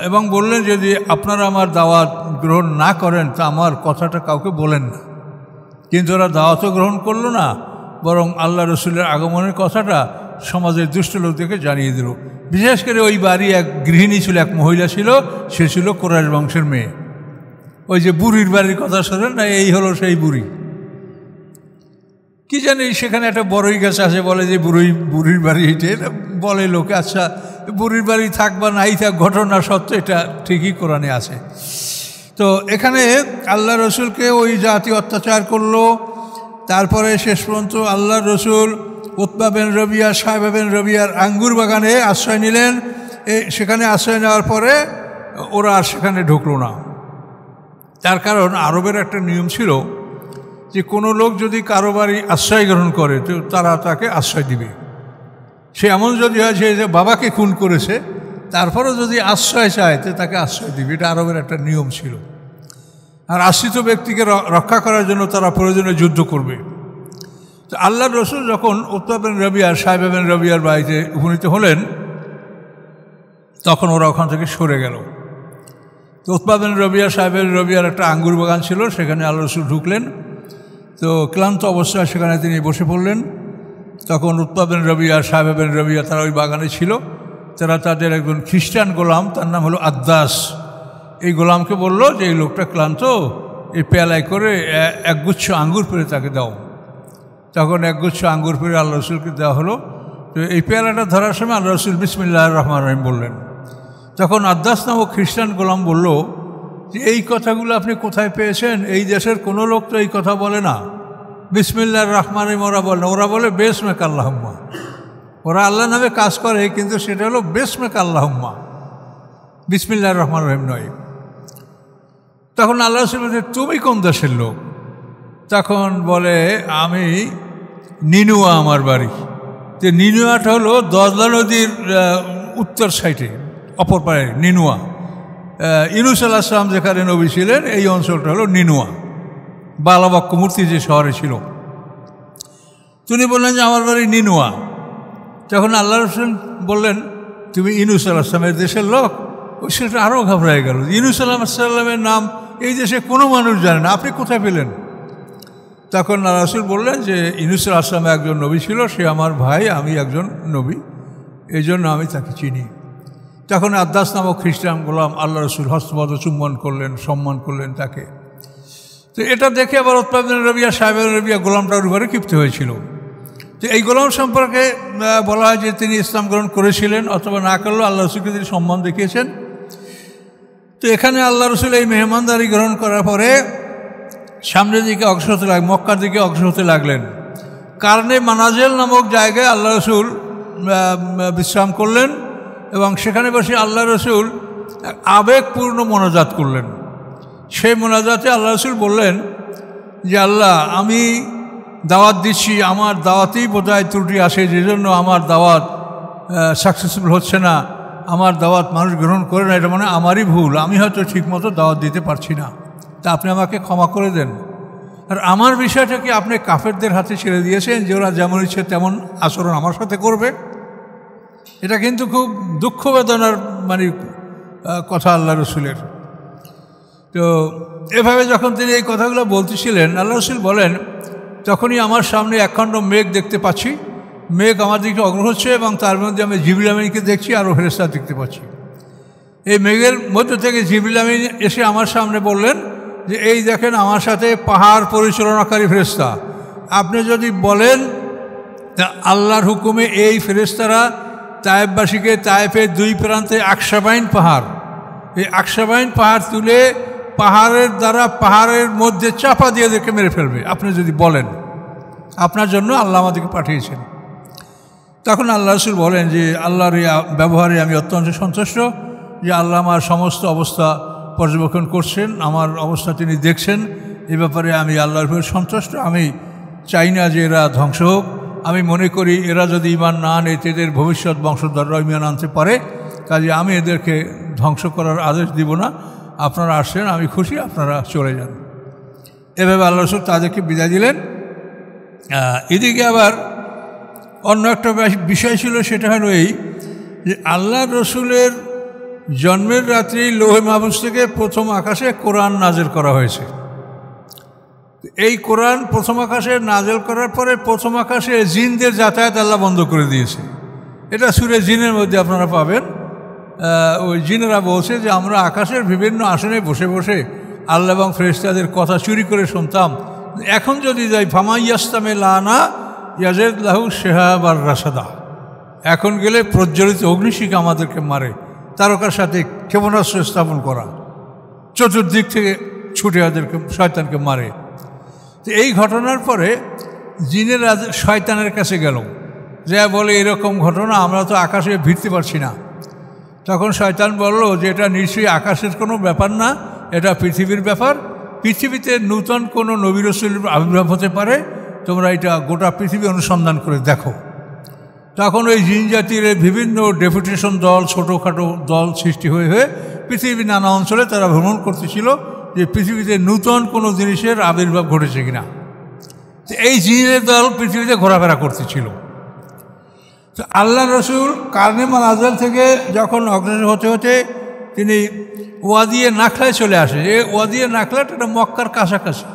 এবং বললেন, যদি আপনারা আমার দাওয়াত গ্রহণ না করেন তা আমার কথাটা কাউকে বলেন না। কিন্তু ওরা দাওয়াতও গ্রহণ করলো না, বরং আল্লাহ রসুলের আগমনের কথাটা সমাজের দুষ্ট লোকদেরকে জানিয়ে দিল। বিশেষ করে ওই বাড়ি এক গৃহিণী ছিল, এক মহিলা ছিল, সে ছিল কুরাইশ বংশের মেয়ে। ওই যে বুড়ির বাড়ির কথা শোনেন না, এই হলো সেই বুড়ি। কি জানি সেখানে একটা বড়ই গাছ আছে, বলে যে বুড়ির বাড়ি, এটা বলে লোকে। আচ্ছা, বুড়ির বাড়ি থাক বা নাই থাক, ঘটনা সত্য, এটা ঠিকই কোরআনে আছে। তো এখানে আল্লাহ রসুলকে ওই জাতি অত্যাচার করলো। তারপরে শেষ পর্যন্ত আল্লাহ রসুল উতবা বিন রবিয়া, সাহেবা বিন রবিয়ার আঙ্গুর বাগানে আশ্রয় নিলেন। সেখানে আশ্রয় নেওয়ার পরে ওরা আর সেখানে ঢুকলো না। তার কারণ আরবের একটা নিয়ম ছিল যে কোনো লোক যদি কারো বাড়ি আশ্রয় গ্রহণ করে তো তারা তাকে আশ্রয় দিবে। সে এমন যদি হয় যে বাবাকে খুন করেছে, তারপরেও যদি আশ্রয় চায় তো তাকে আশ্রয় দিবে। এটা আরবের একটা নিয়ম ছিল। আর আশ্রিত ব্যক্তিকে রক্ষা করার জন্য তারা প্রয়োজনে যুদ্ধ করবে। তো আল্লাহ রসুল যখন উতবা বিন রবিয়া, সাহেবা বিন রবিয়ার বাড়িতে উপনীত হলেন, তখন ওরা ওখান থেকে সরে গেল। তো উতবা বিন রবিয়া, সাহেবা বিন রবিয়ার একটা আঙ্গুর বাগান ছিল, সেখানে আল্লাহ রসুল ঢুকলেন। তো ক্লান্ত অবস্থায় সেখানে তিনি বসে পড়লেন। তখন উতবা বিন রবিয়া, সাহেবা বিন রবিয়া, তারা ওই বাগানে ছিল। তারা তাদের একজন খ্রিস্টান গোলাম, তার নাম হলো আদ্দাস, এই গোলামকে বলল যে এই লোকটা ক্লান্ত, এই পেয়ালায় করে একগুচ্ছ আঙ্গুর পেড়ে তাকে দাও। তখন একগুচ্ছ আঙ্গুর পেড়ে আল্লাহ রসুলকে দেওয়া হলো। তো এই পেয়ালাটা ধরার সময় আল্লাহ রসুল বিসমিল্লাহির রহমানির রহিম বললেন। তখন আদ্দাস নামক খ্রিস্টান গোলাম বলল যে এই কথাগুলো আপনি কোথায় পেয়েছেন? এই দেশের কোনো লোক তো এই কথা বলে না, বিসমিল্লাহির রহমানির রহিম ওরা বলে না, ওরা বলে বেসমেক আল্লাহুম্মা। ওরা আল্লাহ নামে কাজ করে, কিন্তু সেটা হলো বেসমেক আল্লাহুম্মা, বিসমিল্লাহির রহমানির রহিম নয়। তখন আল্লাহ রসুল বলছে, তুমি কোন দেশের লোক? তখন বলে, আমি নিনুয়া, আমার বাড়ি। যে নিনুয়াটা হলো দজলা নদীর উত্তর সাইডে, অপর পারে নিনুয়া। ইউনূস আলাইহিস সালাম যেখানে নবী ছিলেন, এই অঞ্চলটা হলো নিনুয়া, বালাবক্ষ মূর্তি যে শহরে ছিল। তিনি বললেন যে আমার বাড়ি নিনুয়া। তখন আল্লাহ রসুল বললেন, তুমি ইউনূস আলাইহিস সালামের দেশের লোক? ওই সেটা আরও ঘাবড়ায় গেল। ইউনূস আলাইহিস সালামের নাম এই দেশে কোনো মানুষ জানে না, আপনি কোথায় পেলেন? তখন রাসূল বললেন যে ইউনূস আলাইহিস সালাম একজন নবী ছিল, সে আমার ভাই, আমি একজন নবী, এই জন্য আমি তাকে চিনি। তখন আদ্দাস নামক খ্রিস্টান গোলাম আল্লাহ রসুল হস্তপদ চুম্বন করলেন, সম্মান করলেন তাকে। তো এটা দেখে আবার উতবা বিন রবিয়া, সাহেব বিন রবিয়া গোলামটার উপরে ক্ষিপ্ত হয়েছিল। তো এই গোলাম সম্পর্কে বলা হয় যে তিনি ইসলাম গ্রহণ করেছিলেন অথবা না করলেও আল্লাহ রসুলকে তিনি সম্মান দেখিয়েছেন। তো এখানে আল্লাহ রসুল এই মেহমানদারি গ্রহণ করার পরে সামনের দিকে অগ্রসর হতে লাগলেন, মক্কার দিকে অগ্রসর হতে লাগলেন। কারণে মানাজেল নামক জায়গায় আল্লাহ রসুল বিশ্রাম করলেন এবং সেখানে বসে আল্লাহ রসুল আবেগপূর্ণ মোনাজাত করলেন। সেই মোনাজাতে আল্লাহ রসুল বললেন যে আল্লাহ, আমি দাওয়াত দিচ্ছি, আমার দাওয়াতেই বোধহয় ত্রুটি আসে, যে জন্য আমার দাওয়াত সাকসেসফুল হচ্ছে না, আমার দাওয়াত মানুষ গ্রহণ করে না, এটা মানে আমারই ভুল, আমি হয়তো ঠিকমতো দাওয়াত দিতে পারছি না, তা আপনি আমাকে ক্ষমা করে দেন। আর আমার বিষয়টা কি আপনি কাফেরদের হাতে ছেড়ে দিয়েছেন যে ওরা যেমন ইচ্ছে তেমন আচরণ আমার সাথে করবে? এটা কিন্তু খুব দুঃখ বেদনার মানে কথা আল্লাহ রসুলের। তো এভাবে যখন তিনি এই কথাগুলো বলতেছিলেন, আল্লাহ রসুল বলেন, তখনই আমার সামনে একখণ্ড মেঘ দেখতে পাচ্ছি, মেঘ আমার দিকে অগ্রসর হচ্ছে এবং তার মধ্যে আমি জিবরিল আমিনকে দেখছি, আরও ফেরেশতা দেখতে পাচ্ছি। এই মেঘের মধ্যে থেকে জিবরিল আমিন এসে আমার সামনে বললেন যে এই দেখেন আমার সাথে পাহাড় পরিচালনাকারী ফেরেশতা, আপনি যদি বলেন আল্লাহর হুকুমে এই ফেরেশতারা তায়েফবাসীকে তায়েফের দুই প্রান্তে আকসাবাইন পাহাড়, এই আকসাবাইন পাহাড় তুলে পাহাড়ের দ্বারা পাহাড়ের মধ্যে চাপা দিয়ে এদেরকে মেরে ফেলবে, আপনি যদি বলেন আপনার জন্য আল্লাহ আমাদেরকে পাঠিয়েছেন। তখন আল্লাহ রসুল বলেন যে আল্লাহর এই ব্যবহারে আমি অত্যন্ত সন্তুষ্ট, যে আল্লাহ আমার সমস্ত অবস্থা পর্যবেক্ষণ করছেন, আমার অবস্থা তিনি দেখছেন, এ ব্যাপারে আমি আল্লাহর উপর সন্তুষ্ট। আমি চাই না যে এরা ধ্বংস হোক, আমি মনে করি এরা যদি ঈমান না আনে এদের ভবিষ্যৎ বংশধররা ঈমান আনতে পারে, কাজে আমি এদেরকে ধ্বংস করার আদেশ দিব না, আপনারা আসছেন, আমি খুশি, আপনারা চলে যান। এভাবে আল্লাহ রসুল তাদেরকে বিদায় দিলেন। এদিকে আবার অন্য একটা বিষয় ছিল, সেটা হলো এই যে আল্লাহ রসুলের জন্মের রাত্রি লৌহে মাহফুজ থেকে প্রথম আকাশে কোরআন নাজেল করা হয়েছে। এই কোরআন প্রথম আকাশে নাজেল করার পরে প্রথম আকাশে জিনদের যাতায়াত আল্লাহ বন্ধ করে দিয়েছে। এটা সূরা জিনের মধ্যে আপনারা পাবেন। ওই জিনেরা বলছে যে আমরা আকাশের বিভিন্ন আসনে বসে বসে আল্লাহ এবং ফেরেশতাদের কথা চুরি করে শুনতাম, এখন যদি যাই ফামাইয়াস্তামে লানা ইয়াজেদ লাহু শেহাব আর রাসাদা, এখন গেলে প্রজ্বলিত অগ্নিশিখা আমাদেরকে মারে, তারকার সাথে ক্ষেপণাস্ত্র স্থাপন করা, চতুর্দিক থেকে ছুটে ওদেরকে শয়তানকে মারে। তো এই ঘটনার পরে জিনেরা শয়তানের কাছে গেল, যা বলে এরকম ঘটনা আমরা তো আকাশে ভিড়তে পারছি না। তখন শয়তান বলল যে এটা নিশ্চয়ই আকাশের কোনো ব্যাপার না, এটা পৃথিবীর ব্যাপার, পৃথিবীতে নূতন কোনো নবী রাসূলের আবির্ভাব হতে পারে, তোমরা এটা গোটা পৃথিবী অনুসন্ধান করে দেখো। তখন ওই জিন জাতির বিভিন্ন ডেপুটেশন দল, ছোটোখাটো দল সৃষ্টি হয়ে হয়ে পৃথিবীর নানা অঞ্চলে তারা ভ্রমণ করতেছিল যে পৃথিবীতে নূতন কোনো জিনিসের আবির্ভাব ঘটেছে কিনা। এই জিনের দল পৃথিবীতে ঘোরাফেরা করতেছিল। তো আল্লাহ রসুল কারনে মানাজেল থেকে যখন অগ্রসর হতে হতে তিনি ওয়াদিয়ে নাখলায় চলে আসে। এই ওয়াদিয়ে নাখলাটা এটা মক্কার কাছাকাছি,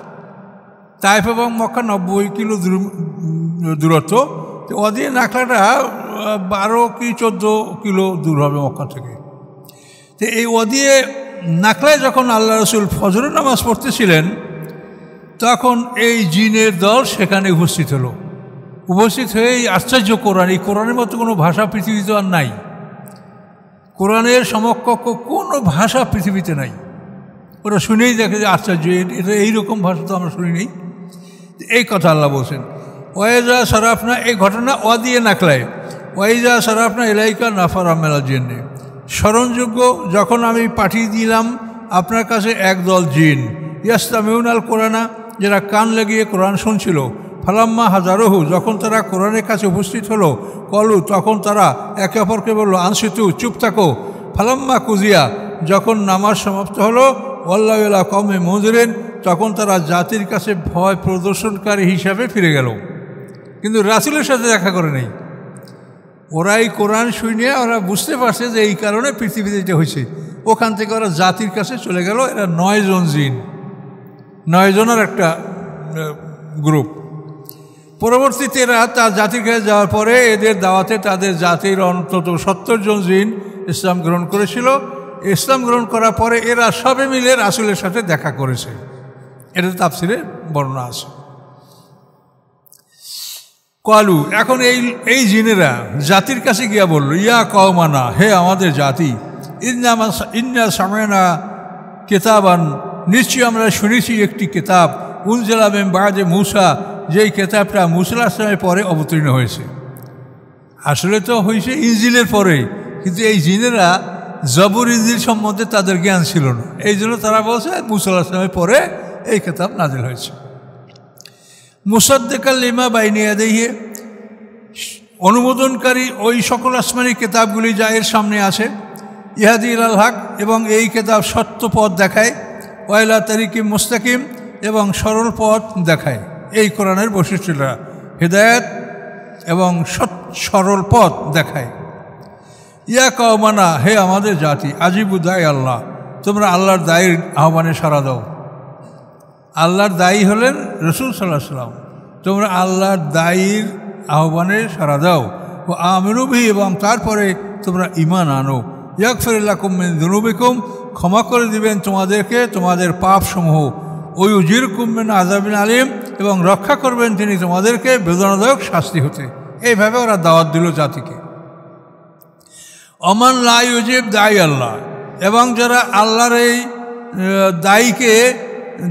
তাইফ এবং মক্কা 90 কিলো দূরত্ব। তো ওয়াদিয়ে নাখলাটা 12 কি 14 কিলো দূর হবে মক্কা থেকে। তো এই ওয়াদিয়ে নাখলায় যখন আল্লাহ রসুল ফজরের নামাজ পড়তেছিলেন, তখন এই জিনের দল সেখানে উপস্থিত হলো। উপস্থিত হয়ে এই আশ্চর্য কোরআন, এই কোরআনের মতো কোনো ভাষা পৃথিবীতে আর নাই, কোরআনের সমকক্ষ কোনো ভাষা পৃথিবীতে নাই। ওরা শুনেই দেখে যে আশ্চর্য, এটা এইরকম ভাষা তো আমরা শুনি নেই। এই কথা আল্লাহ বলছেন, ওয়াইজা সারাফনা, এই ঘটনা ওয়াদিয়ে নাখলায়, ওয়াইজা সারাফনা এলাইকা নাফার আমেলার জন্যে, স্মরণযোগ্য যখন আমি পাঠিয়ে দিলাম আপনার কাছে একদল জিন, ইয়াস্তামিউন আল কোরআনা, যারা কান লাগিয়ে কোরআন শুনছিল, ফালাম্মা হাজারহু, যখন তারা কোরআনের কাছে উপস্থিত হলো, কলু, তখন তারা একে অপরকে বলল আনসিতু, চুপ থাকো, ফালাম্মা কুজিয়া, যখন নামাজ সমাপ্ত হলো, ওয়াল্লাহুলা কওমে মুনজিরিন, তখন তারা জাতির কাছে ভয় প্রদর্শনকারী হিসাবে ফিরে গেল, কিন্তু রাসূলের সাথে দেখা করে নেই। ওরা এই কোরআন শুনে ওরা বুঝতে পারছে যে এই কারণে পৃথিবীতে এটা হয়েছে। ওখান থেকে ওরা জাতির কাছে চলে গেল। এরা 9 জন জিন, 9 জনের একটা গ্রুপ। পরবর্তীতে এরা তার জাতির কাছে যাওয়ার পরে এদের দাওয়াতে তাদের জাতির অন্তত 70 জন জিন ইসলাম গ্রহণ করেছিল। ইসলাম গ্রহণ করার পরে এরা সবে মিলে রাসূলের সাথে দেখা করেছে। এটা তাফসিরে বর্ণনা আছে। কালু, এখন এই জিনেরা জাতির কাছে গিয়া বলল, ইয়া কওমানা, হে আমাদের জাতি, ইন্না সামিনা কিতাবান, নিশ্চয়ই আমরা শুনেছি একটি কিতাব, উনজিলা মিন বা'দে মূসা, যেই কিতাবটা মূসা আলাইহিস সালামের পরে অবতীর্ণ হয়েছে। আসলে তো হয়েছে ইনজিলের পরে, কিন্তু এই জিনেরা জবুর ইনজিল সম্বন্ধে তাদের জ্ঞান ছিল না। এই জন্য তারা বলছে মূসা আলাইহিস সালামের পরে এই কিতাব নাজিল হয়েছে। মুসাদ্দিকাল লিমা বাইনা ইয়াদাইহি, অনুমোদনকারী ওই সকল আসমানি কিতাবগুলি যা এর সামনে আছে। ইহাদি ইলাল হক, এবং এই কিতাব সত্য পথ দেখায়। ওয়াইলা তারিকিম মুস্তাকিম, এবং সরল পথ দেখায়। এই কোরআনের বৈশিষ্ট্যটা হিদায়াত এবং সরল পথ দেখায়। ইয়া কওমানা, হে আমাদের জাতি, আজিবু দাই আল্লাহ, তোমরা আল্লাহর দায়ীর আহ্বানে সাড়া দাও। আল্লাহর দায়ী হলেন রাসূল সাল্লাল্লাহু আলাইহি ওয়াসাল্লাম। তোমরা আল্লাহর দায়ীর আহ্বানে সাড়া দাও। ও আমিনু বিহি, এবং তারপরে তোমরা ঈমান আনো। ইয়াগফির লাকুম মিন যুনুবিকুম, ক্ষমা করে দিবেন তোমাদেরকে তোমাদের পাপসমূহ। ওই উজিরকুম মিন আযাবিন আলিম, এবং রক্ষা করবেন তিনি তোমাদেরকে বেদনাদায়ক শাস্তি হতে। এইভাবে ওরা দাওয়াত দিল জাতিকে। অমান লা ইউজিব দাই আল্লাহ, এবং যারা আল্লাহর এই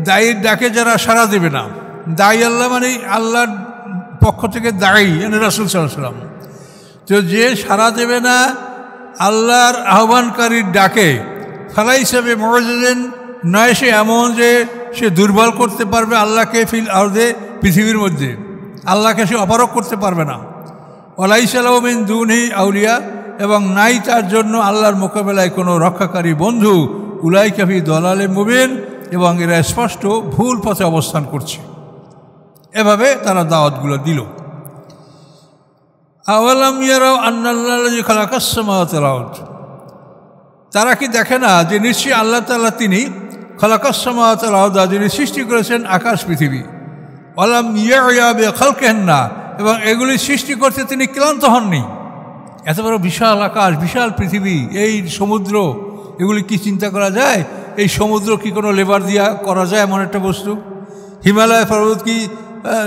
দায়ীর ডাকে যারা সাড়া দেবে না। দায়ী আল্লাহ মানে আল্লাহর পক্ষ থেকে দায়ী, মানে রাসূল সাল্লাল্লাহু আলাইহি ওয়াসাল্লাম। তো যে সাড়া দেবে না আল্লাহর আহ্বানকারীর ডাকে, ফালাইসা বিমুজিজিন, নয় সে এমন যে সে দুর্বল করতে পারবে আল্লাহকে ফিল আরদে, পৃথিবীর মধ্যে আল্লাহকে সে অপারগ করতে পারবে না। ওয়ালাইসা লাহু মিন দুনিহি আউলিয়া, এবং নাই তার জন্য আল্লাহর মোকাবেলায় কোনো রক্ষাকারী বন্ধু। উলাইকা ফি দালালিম মুবিন, এবং এরা স্পষ্ট ভুল পথে অবস্থান করছে। এভাবে তারা দাওয়াতগুলো দিল। আওয়ালাম ইয়ারাও আন্নাল্লাযী খালাকাস সামাওয়াতি ওয়াল আরদ, তারা কি দেখে না যে নিশ্চয়ই আল্লাহ তাআলা তিনি খালাকাস সামাওয়াতি ওয়াল আরদ, যিনি সৃষ্টি করেছেন আকাশ পৃথিবী। ওয়ালাম ইয়া'য়া বিখালকিহিন্না, এবং এগুলি সৃষ্টি করতে তিনি ক্লান্ত হননি। এত বড় বিশাল আকাশ, বিশাল পৃথিবী, এই সমুদ্র, এগুলি কি চিন্তা করা যায়? এই সমুদ্র কি কোনো লেবার দিয়া করা যায় এমন একটা বস্তু? হিমালয় পর্বত কি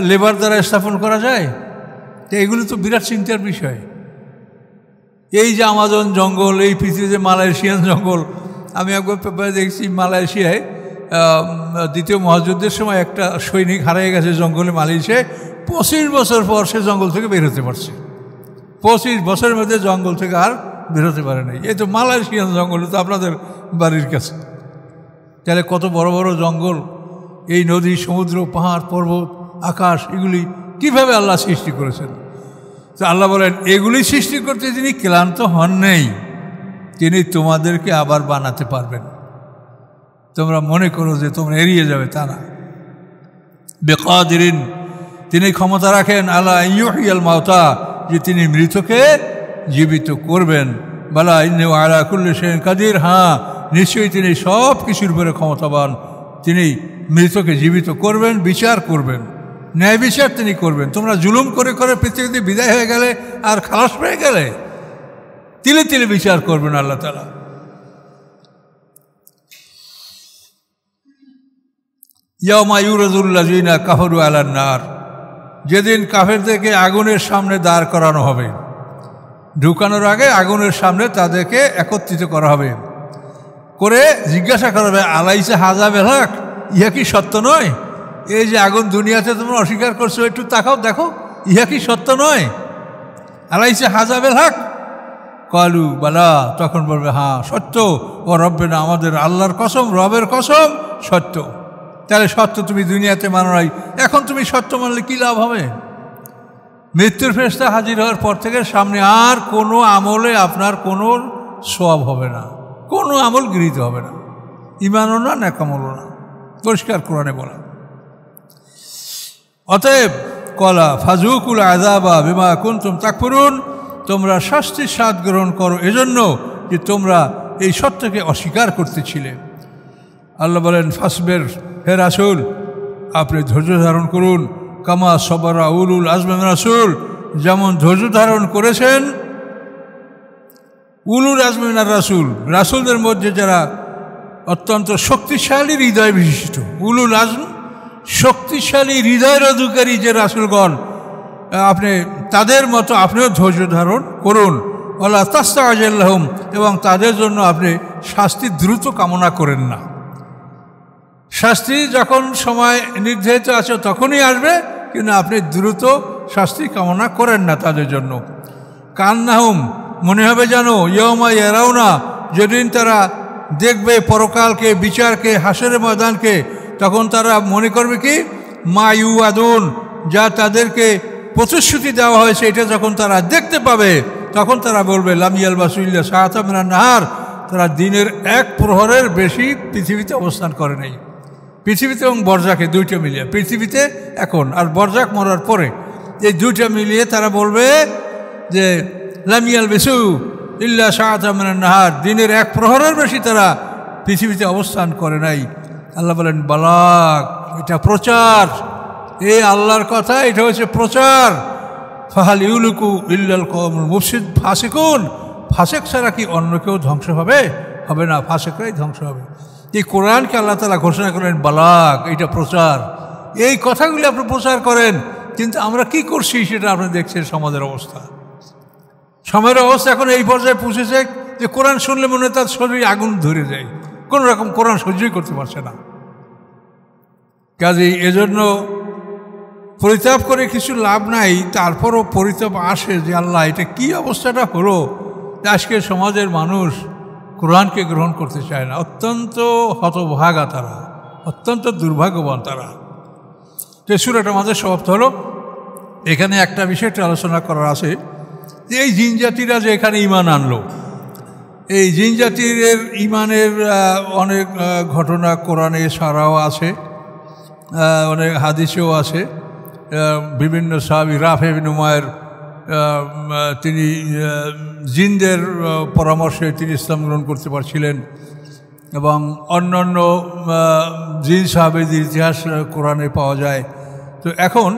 লেবার দ্বারা স্থাপন করা যায়? তো এগুলি তো বিরাট চিন্তার বিষয়। এই যে আমাজন জঙ্গল, এই পৃথিবীতে মালয়েশিয়ান জঙ্গল, আমি একবার পেপারে দেখছি মালয়েশিয়ায় দ্বিতীয় মহাযুদ্ধের সময় একটা সৈনিক হারিয়ে গেছে জঙ্গলে মালয়েশিয়ায়। 25 বছর পর সে জঙ্গল থেকে বের হতে পারছে। 25 বছরের মধ্যে জঙ্গল থেকে আর বেরোতে পারে নাই। এই তো মালয়েশিয়ান জঙ্গল, তো আপনাদের বাড়ির কাছে। তাহলে কত বড় বড় জঙ্গল, এই নদী, সমুদ্র, পাহাড়, পর্বত, আকাশ, এগুলি কিভাবে আল্লাহ সৃষ্টি করেছেন? তো আল্লাহ বলেন এগুলি সৃষ্টি করতে তিনি ক্লান্ত হন নেই, তিনি তোমাদেরকে আবার বানাতে পারবেন। তোমরা মনে করো যে তোমরা এড়িয়ে যাবে, তা না। বেকাদিরিন, তিনি ক্ষমতা রাখেন আলা ইউহিয়াল মাউতা, যে তিনি মৃতকে জীবিত করবেন। বালা ইন্নাহু আলা কুল্লি শাইইন কাদির, হ্যাঁ নিশ্চয়ই তিনি সব কিছুর উপরে ক্ষমতাবান। তিনি মৃতকে জীবিত করবেন, বিচার করবেন, ন্যায় বিচার তিনি করবেন। তোমরা জুলুম করে করে পৃথিবীতে বিদায় হয়ে গেলে আর খালাস পেয়ে গেলে, তিলে তিলে বিচার করবেন আল্লাহ তাআলা। ইয়াউমা ইউরাদুল্লাযিনা কাফারু আলান নার, যেদিন কাফেরদেরকে আগুনের সামনে দাঁড় করানো হবে। ঢুকানোর আগে আগুনের সামনে তাদেরকে একত্রিত করা হবে, করে জিজ্ঞাসা করা হবে আলাইসা হাযা বিল হক, ইহা কি সত্য নয়? এই যে আগুন দুনিয়াতে তোমরা অস্বীকার করছো, একটু তাকাও দেখো, ইহা কি সত্য নয়? আলাইসা হাযা বিল হক, কালু বালা, তখন বলবে হ্যাঁ সত্য। ও রব্বিনা, আমাদের আল্লাহর কসম, রবের কসম, সত্য। তাহলে সত্য তুমি দুনিয়াতে মানো নাই, এখন তুমি সত্য মানলে কী লাভ হবে? মৃত্যুর ফেরেশতা হাজির হওয়ার পর থেকে সামনে আর কোনো আমলে আপনার কোনো সওয়াব হবে না, কোনো আমল গৃহীত হবে না, ঈমানও না, নেকামলও না, পরিষ্কার কোরআনে বলা। অতএব কলা ফাজুকুল আযাবা বিমা কুনতুম তাকফুরুন, তোমরা শাস্তির স্বাদ গ্রহণ করো এজন্য যে তোমরা এই সত্যকে অস্বীকার করতেছিলে। আল্লাহ বলেন, ফাসবের, হে রাসূল আপনি ধৈর্য ধারণ করুন, কামা সবরা উলুল আজমি মিনার রাসূল, যেমন ধৈর্য ধারণ করেছেন উলুল আজমি মিনার রাসূল, রাসূলদের মধ্যে যারা অত্যন্ত শক্তিশালী হৃদয় বিশিষ্ট। উলুল আজম শক্তিশালী হৃদয়ের অধিকারী যে রাসূলগণ, আপনি তাদের মতো আপনিও ধৈর্য ধারণ করুন। ওয়ালা তাস্তাজিল লাহুম, এবং তাদের জন্য আপনি শাস্তি দ্রুত কামনা করেন না। শাস্তি যখন সময় নির্ধারিত আছে তখনই আসবে, কিন্তু আপনি দ্রুত শাস্তি কামনা করেন না তাদের জন্য। কান্নাহুম, মনে হবে জানো, ইয়মা ইয়ারাউনা, যেদিন তারা দেখবে পরকালকে, বিচারকে, হাসরের ময়দানকে, তখন তারা মনে করবে কি, মা ইউআদুন, যা তাদেরকে প্রতিশ্রুতি দেওয়া হয়েছে, এটা যখন তারা দেখতে পাবে তখন তারা বলবে লাম ইয়ালবাসু ইল্লা সাআতাম মিনান নাহার, তারা দিনের এক প্রহরের বেশি পৃথিবীতে অবস্থান করে নাই। পৃথিবীতে এবং বরজাকে দুইটা মিলিয়ে, পৃথিবীতে এখন আর বরজাক মরার পরে, এই দুইটা মিলিয়ে তারা বলবে যে লাম ইয়ালবাসু ইল্লা সাআতাম মিনান নাহার, দিনের এক প্রহরের বেশি তারা পৃথিবীতে অবস্থান করে নাই। আল্লাহ বলেন, বালাগ, এটা প্রচার, এই আল্লাহর কথা, এটা হচ্ছে প্রচার। ফাহাল ইউলুকু ইল্লাল কওমুল মুফসিদ ফাসিকুন, ফাসেক ছাড়া কি অন্য কেউ ধ্বংস হবে? হবে না, ফাসেকরাই ধ্বংস হবে। এই কোরআনকে আল্লাহ তাআলা ঘোষণা করেন বালাগ, এটা প্রচার, এই কথাগুলি আপনি প্রচার করেন। কিন্তু আমরা কি করছি সেটা আপনি দেখছেন সমাজের অবস্থা। সময়ের অবস্থা এখন এই পর্যায়ে পৌঁছেছে যে কোরআন শুনলে মনে হয় তার শরীরে আগুন ধরে যায়, কোনো রকম কোরআন সহ্যই করতে পারছে না। কাজেই এজন্য পরিতাপ করে কিছু লাভ নাই। তারপরও পরিতাপ আসে যে আল্লাহ, এটা কি অবস্থাটা হলো, আজকে সমাজের মানুষ কোরআনকে গ্রহণ করতে চায় না। অত্যন্ত হতভাগা তারা, অত্যন্ত দুর্ভাগ্যবান তারা। তো সূরাটা আমাদের সমাপ্ত হলো। এখানে একটা বিষয়টা আলোচনা করার আছে যে এই জিন জাতিরা যে এখানে ঈমান আনলো, এই জিন জাতির ঈমানের অনেক ঘটনা কোরআনে সারাও আছে, অনেক হাদিসেও আছে। বিভিন্ন সাহাবী, রাফে ইবনে উমাইর, তিনি জিনদের পরামর্শে তিনি ইসলাম গ্রহণ করতে পারছিলেন, এবং অন্যান্য জিন সাহাবীদের ইতিহাস কোরআনে পাওয়া যায়। তো এখন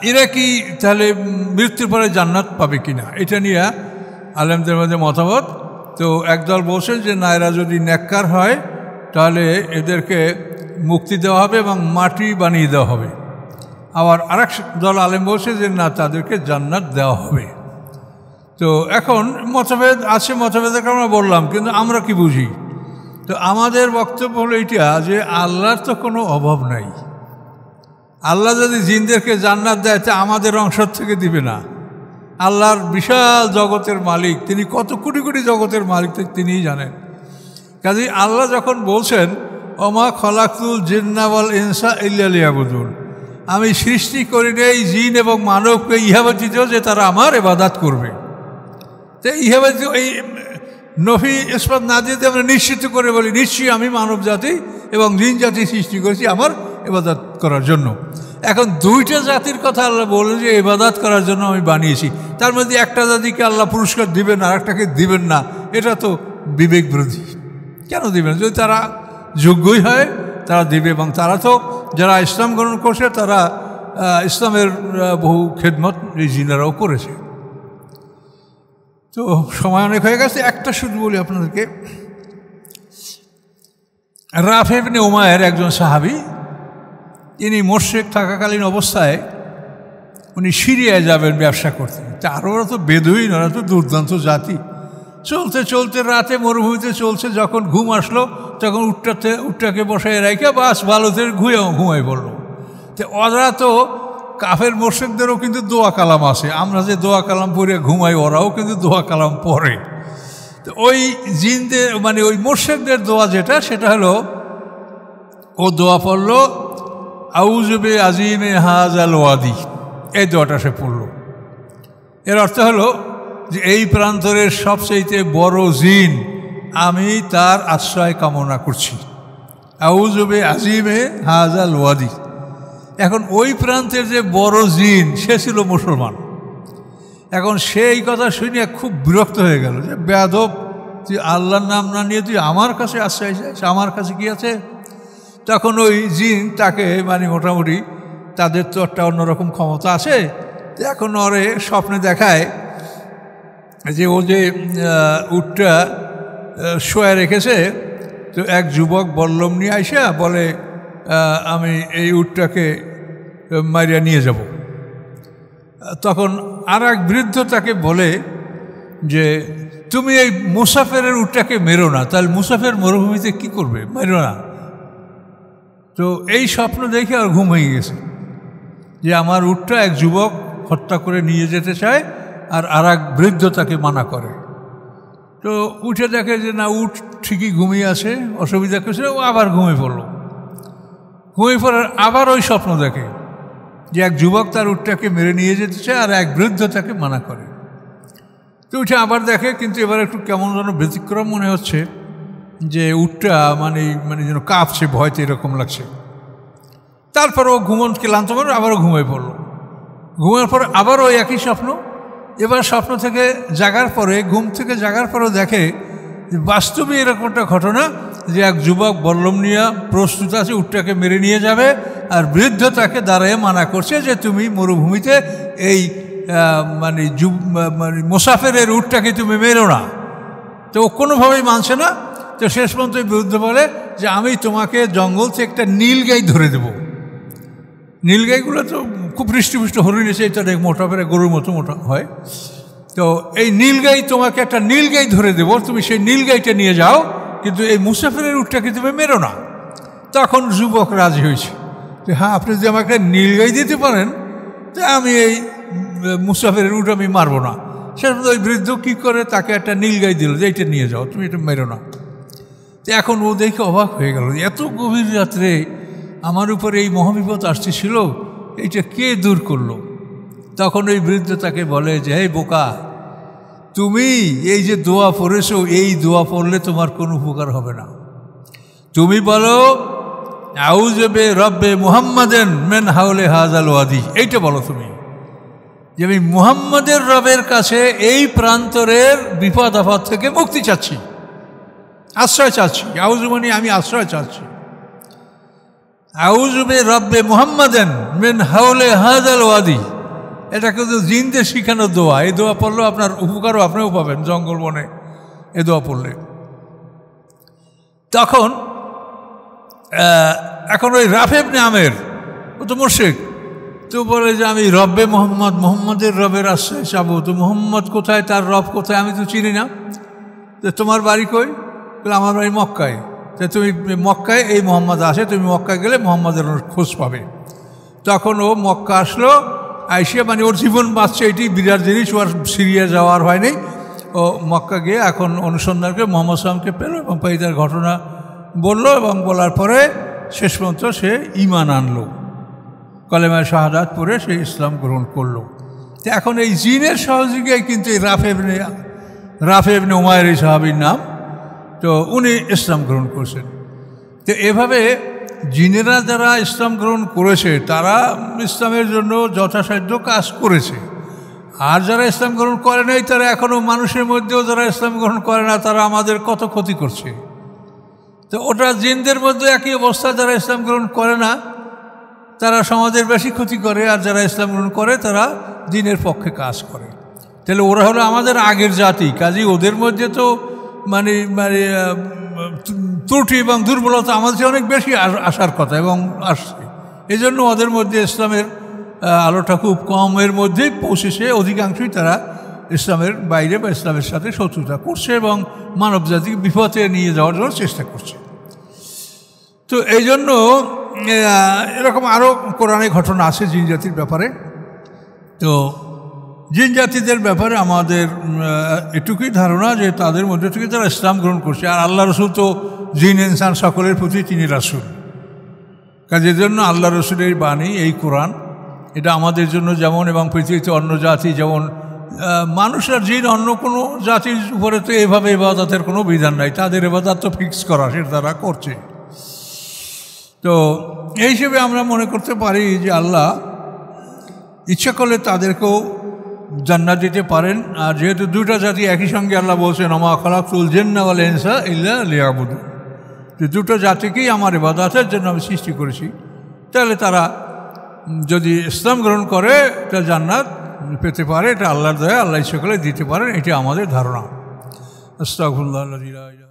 এরা কি তাহলে মৃত্যুর পরে জান্নাত পাবে কিনা, এটা নিয়ে আলেমদের মধ্যে মতামত। তো একদল বলছে যে না, এরা যদি নেককার হয় তাহলে এদেরকে মুক্তি দেওয়া হবে এবং মাটি বানিয়ে দেওয়া হবে। আবার আরেক দল আলেম বলছে যে না, তাদেরকে জান্নাত দেওয়া হবে। তো এখন মতভেদ আছে, মতভেদের কারণে বললাম, কিন্তু আমরা কি বুঝি? তো আমাদের বক্তব্য হলো এইটা যে আল্লাহর তো কোনো অভাব নাই। আল্লাহ যদি জিনদেরকে জান্নাত দেয় তা আমাদের অংশ থেকে দিবে না। আল্লাহর বিশাল জগতের মালিক, তিনি কত কোটি কোটি জগতের মালিক তিনিই জানেন। কাজেই আল্লাহ যখন বলছেন ওমা খলাকুল জিন্না ওয়াল ইনসা ইল্লা লিয়াবুদুন, আমি সৃষ্টি করি নেই জিন এবং মানবকে ইহা ব্যতীত যে তারা আমার ইবাদত করবে। তো ইহা ব্যতীত এই নফি ইসবাত না দিয়ে আমরা নিশ্চিত করে বলি, নিশ্চয়ই আমি মানব জাতি এবং জিন জাতি সৃষ্টি করেছি আমার ইবাদত করার জন্য। এখন দুইটা জাতির কথা আল্লাহ বলেন যে ইবাদত করার জন্য আমি বানিয়েছি, তার মধ্যে একটা জাতিকে আল্লাহ পুরস্কার দিবেন আর একটাকে দিবেন না, এটা তো বিবেক বিরোধী। কেন দিবেন? যদি তারা যোগ্যই হয় তারা দিবে, এবং তারা তো যারা ইসলাম গ্রহণ করছে তারা ইসলামের বহু খেদমত এই জিনেরাও করেছে। তো সময় অনেক হয়ে গেছে, একটা শুধু বলি আপনাদেরকে। রাফে ইবনে উমাইর একজন সাহাবী, ইনি মুশরিক থাকাকালীন অবস্থায় উনি সিরিয়ায় যাবেন ব্যবসা করতে। আর ওরা তো বেদুইন, ওরা তো দুর্দান্ত জাতি। চলতে চলতে রাতে মরুভূমিতে চলছে, যখন ঘুম আসলো তখন উটটাকে বসায় রেখে বাস বালুতে ঘুমাই পড়লো। তো ওরা তো কাফের মুশরিকদেরও কিন্তু দোয়া কালাম আছে, আমরা যে দোয়া কালাম পড়ে ঘুমাই ওরাও কিন্তু দোয়া কালাম পড়ে। তো ওই জিনদের মানে ওই মুশরিকদের দোয়া যেটা, সেটা হলো ও দোয়া পড়লো আউযুবে আজিমে হাযাল ওয়াদি, এই দোয়াটা সে পড়ল। এর অর্থ হলো যে এই প্রান্তরের সবচেয়ে বড় জিন, আমি তার আশ্রয় কামনা করছি। আউযুবে আজিমে হাযাল ওয়াদি। এখন ওই প্রান্তের যে বড় জিন সে ছিল মুসলমান, এখন সে এই কথা শুনে খুব বিরক্ত হয়ে গেল যে বেয়াদব, তুই আল্লাহর নাম না নিয়ে তুই আমার কাছে আশ্রয় চাইছিস, আমার কাছে কি আছে? তখন ওই জিন তাকে মানে মোটামুটি তাদের তো একটা অন্যরকম ক্ষমতা আছে, এখন ওরে স্বপ্নে দেখায় যে ও যে উটটা শোয়া রেখেছে, তো এক যুবক বল্লম নিয়ে আইসা বলে আমি এই উটটাকে মারিয়া নিয়ে যাব। তখন আর এক বৃদ্ধ তাকে বলে যে তুমি এই মুসাফেরের উটটাকে মেরো না, তাহলে মুসাফের মরুভূমিতে কি করবে, মেরো না। তো এই স্বপ্ন দেখে আর ঘুম হয়ে গেছে যে আমার উটটা এক যুবক হত্যা করে নিয়ে যেতে চায়, আর এক বৃদ্ধ তাকে মানা করে। তো উঠে দেখে যে না, উট ঠিকই ঘুমিয়ে আছে, অসুবিধা কিছু, ও আবার ঘুমিয়ে পড়লো। ঘুমিয়ে পড়ার আবার ওই স্বপ্ন দেখে যে এক যুবক তার উটটাকে মেরে নিয়ে যেতে চায়, আর এক বৃদ্ধ তাকে মানা করে। তো উঠে আবার দেখে, কিন্তু এবার একটু কেমন যেন ব্যতিক্রম মনে হচ্ছে, যে উটটা মানে যেন কাঁপছে, ভয়তে এরকম লাগছে। তারপর ও ঘুমন ক্লান্ত মানে আবারও ঘুমিয়ে পড়লো। ঘুমের পর আবার ওই একই স্বপ্ন। এবার স্বপ্ন থেকে জাগার পরে, ঘুম থেকে জাগার পরেও দেখে বাস্তবে এরকম একটা ঘটনা যে এক যুবক বল্লম নিয়ে প্রস্তুত আছে, উটটাকে মেরে নিয়ে যাবে, আর বৃদ্ধ তাকে দাঁড়ায় মানা করছে যে তুমি মরুভূমিতে এই মানে মুসাফিরের উটটাকে তুমি মেরো না। তো ও কোনোভাবেই মানছে না। তো শেষ পর্যন্ত বৃদ্ধ বলে যে আমি তোমাকে জঙ্গল থেকে একটা নীলগাই ধরে দেব। নীলগাইগুলো তো খুব হৃষ্টপুষ্ট হরিণ এসে, এটা মোটা করে গরুর মতো মোটা হয়। তো এই নীলগাই, তোমাকে একটা নীলগাই ধরে দেব, তুমি সেই নীলগাইটা নিয়ে যাও, কিন্তু এই মুসাফিরের উটটাকে তুমি মেরো না। তখন যুবক রাজি হয়েছে যে হ্যাঁ, আপনি যদি আমাকে নীলগাই দিতে পারেন তো আমি এই মুসাফিরের উট আমি মারবো না। সেরকম ওই বৃদ্ধ কী করে তাকে একটা নীলগাই দিল যে এইটা নিয়ে যাও, তুমি এটা মেরো না। তো এখন ও দেখে অবাক হয়ে গেল, এত গভীর রাত্রে আমার উপরে এই মহাবিপদ আসতেছিল, এইটা কে দূর করলো? তখন ওই বৃদ্ধ তাকে বলে যে হে বোকা, তুমি এই যে দোয়া পড়েছো, এই দোয়া পড়লে তোমার কোনো উপকার হবে না। তুমি বলো আউযু বে রব্বে মুহাম্মাদিন মিন হাওলে হাযাল ওয়াদি, এইটা বলো তুমি, যে আমি মুহাম্মাদের রবের কাছে এই প্রান্তরের বিপদ আপদ থেকে মুক্তি চাচ্ছি, আশ্রয় চাচ্ছি। আউযু মানে আমি আশ্রয় চাচ্ছি। আউযু বে রব্বে মুহাম্মাদিন মিন হাওলে হাযাল ওয়াদি, এটা কিন্তু জিনদের শিখানো দোয়া। এই দোয়া পড়লেও আপনার উপকারও আপনিও পাবেন জঙ্গল বনে এই দোয়া পড়লে। তখন এখন ওই রাফে ইবনে আমের, ও তো মুশরিক, তো বলে যে আমি রব্বে মোহাম্মদ, মোহাম্মদের রবের আশ্রয় চাবো। তো মোহাম্মদ কোথায়, তার রব কোথায়, আমি তো চিনি না। তো তোমার বাড়ি কই? বলে আমার বাড়ি মক্কায়। তো তুমি মক্কায়, এই মোহাম্মদ আসে, তুমি মক্কায় গেলে মোহাম্মদের খোঁজ পাবে। তখন ও মক্কা আসলো, আইসিয়া মানে ওর জীবন বাঁচছে, এটি বিরাট জিনিস, ওর সিরিয়া যাওয়ার হয়নি। ও মক্কা গিয়ে এখন অনুসন্ধান করে মোহাম্মদ সাল্লামকে পেল এবং তার ঘটনা বলল, এবং বলার পরে শেষ পর্যন্ত সে ঈমান আনলো, কলেমায়ে শাহাদাত পড়ে সে ইসলাম গ্রহণ করলো। তো এখন এই জিনের সহযোগিতায় কিন্তু এই রাফে ইবনে উমাইর এই সাহাবীর নাম, তো উনি ইসলাম গ্রহণ করছেন। তো এভাবে জিনেরা যারা ইসলাম গ্রহণ করেছে তারা ইসলামের জন্য যথাসাধ্য কাজ করেছে, আর যারা ইসলাম গ্রহণ করে নাই তারা এখনও মানুষের মধ্যেও যারা ইসলাম গ্রহণ করে না তারা আমাদের কত ক্ষতি করছে। তো ওটা জিনদের মধ্যে একই অবস্থা, যারা ইসলাম গ্রহণ করে না তারা সমাজের বেশি ক্ষতি করে, আর যারা ইসলাম গ্রহণ করে তারা দ্বীনের পক্ষে কাজ করে। তাহলে ওরা হলো আমাদের আগের জাতি, কাজেই ওদের মধ্যে তো মানে ত্রুটি এবং দুর্বলতা আমাদের অনেক বেশি আসার কথা এবং আসছে। এই জন্য ওদের মধ্যে ইসলামের আলোটা খুব কমের মধ্যেই পৌঁছেছে। অধিকাংশই তারা ইসলামের বাইরে বা ইসলামের সাথে শত্রুতা করছে এবং মানব জাতিকে বিপদে নিয়ে যাওয়ার জন্য চেষ্টা করছে। তো এই জন্য এরকম আরও কোরআনে ঘটনা আছে জিন জাতির ব্যাপারে। তো জিন জাতিদের ব্যাপারে আমাদের এটুকুই ধারণা যে তাদের মধ্যে থেকে যারা ইসলাম গ্রহণ করছে, আর আল্লাহ রসুল তো জিন ইনসান সকলের প্রতি তিনি রাসূল, কাজের জন্য আল্লাহ রসুলের বাণী এই কোরআন, এটা আমাদের জন্য যেমন এবং পৃথিবীতে অন্য জাতি যেমন মানুষ আর জিন, অন্য কোনো জাতির উপরে তো এভাবে ইবাদতের কোনো বিধান নাই, তাদের ইবাদত তো ফিক্স করা, সেটা তারা করছে। তো এই হিসেবে আমরা মনে করতে পারি যে আল্লাহ ইচ্ছা করলে তাদেরকেও জান্নাত দিতে পারেন। আর যেহেতু দুটা জাতি একই সঙ্গে আল্লাহ বলছেন আমা খালাকুল জিন্না ওয়াল ইনসা ইল্লা লিয়াবুদুন, যে দুটো জাতিকেই আমার ইবাদতের জন্য আমি সৃষ্টি করেছি, তাহলে তারা যদি ইসলাম গ্রহণ করে তা জান্নাত পেতে পারে। এটা আল্লাহর দয়া, আল্লাহ ইচ্ছা করলে দিতে পারেন, এটা আমাদের ধারণা। আস্তাগফিরুল্লাহ।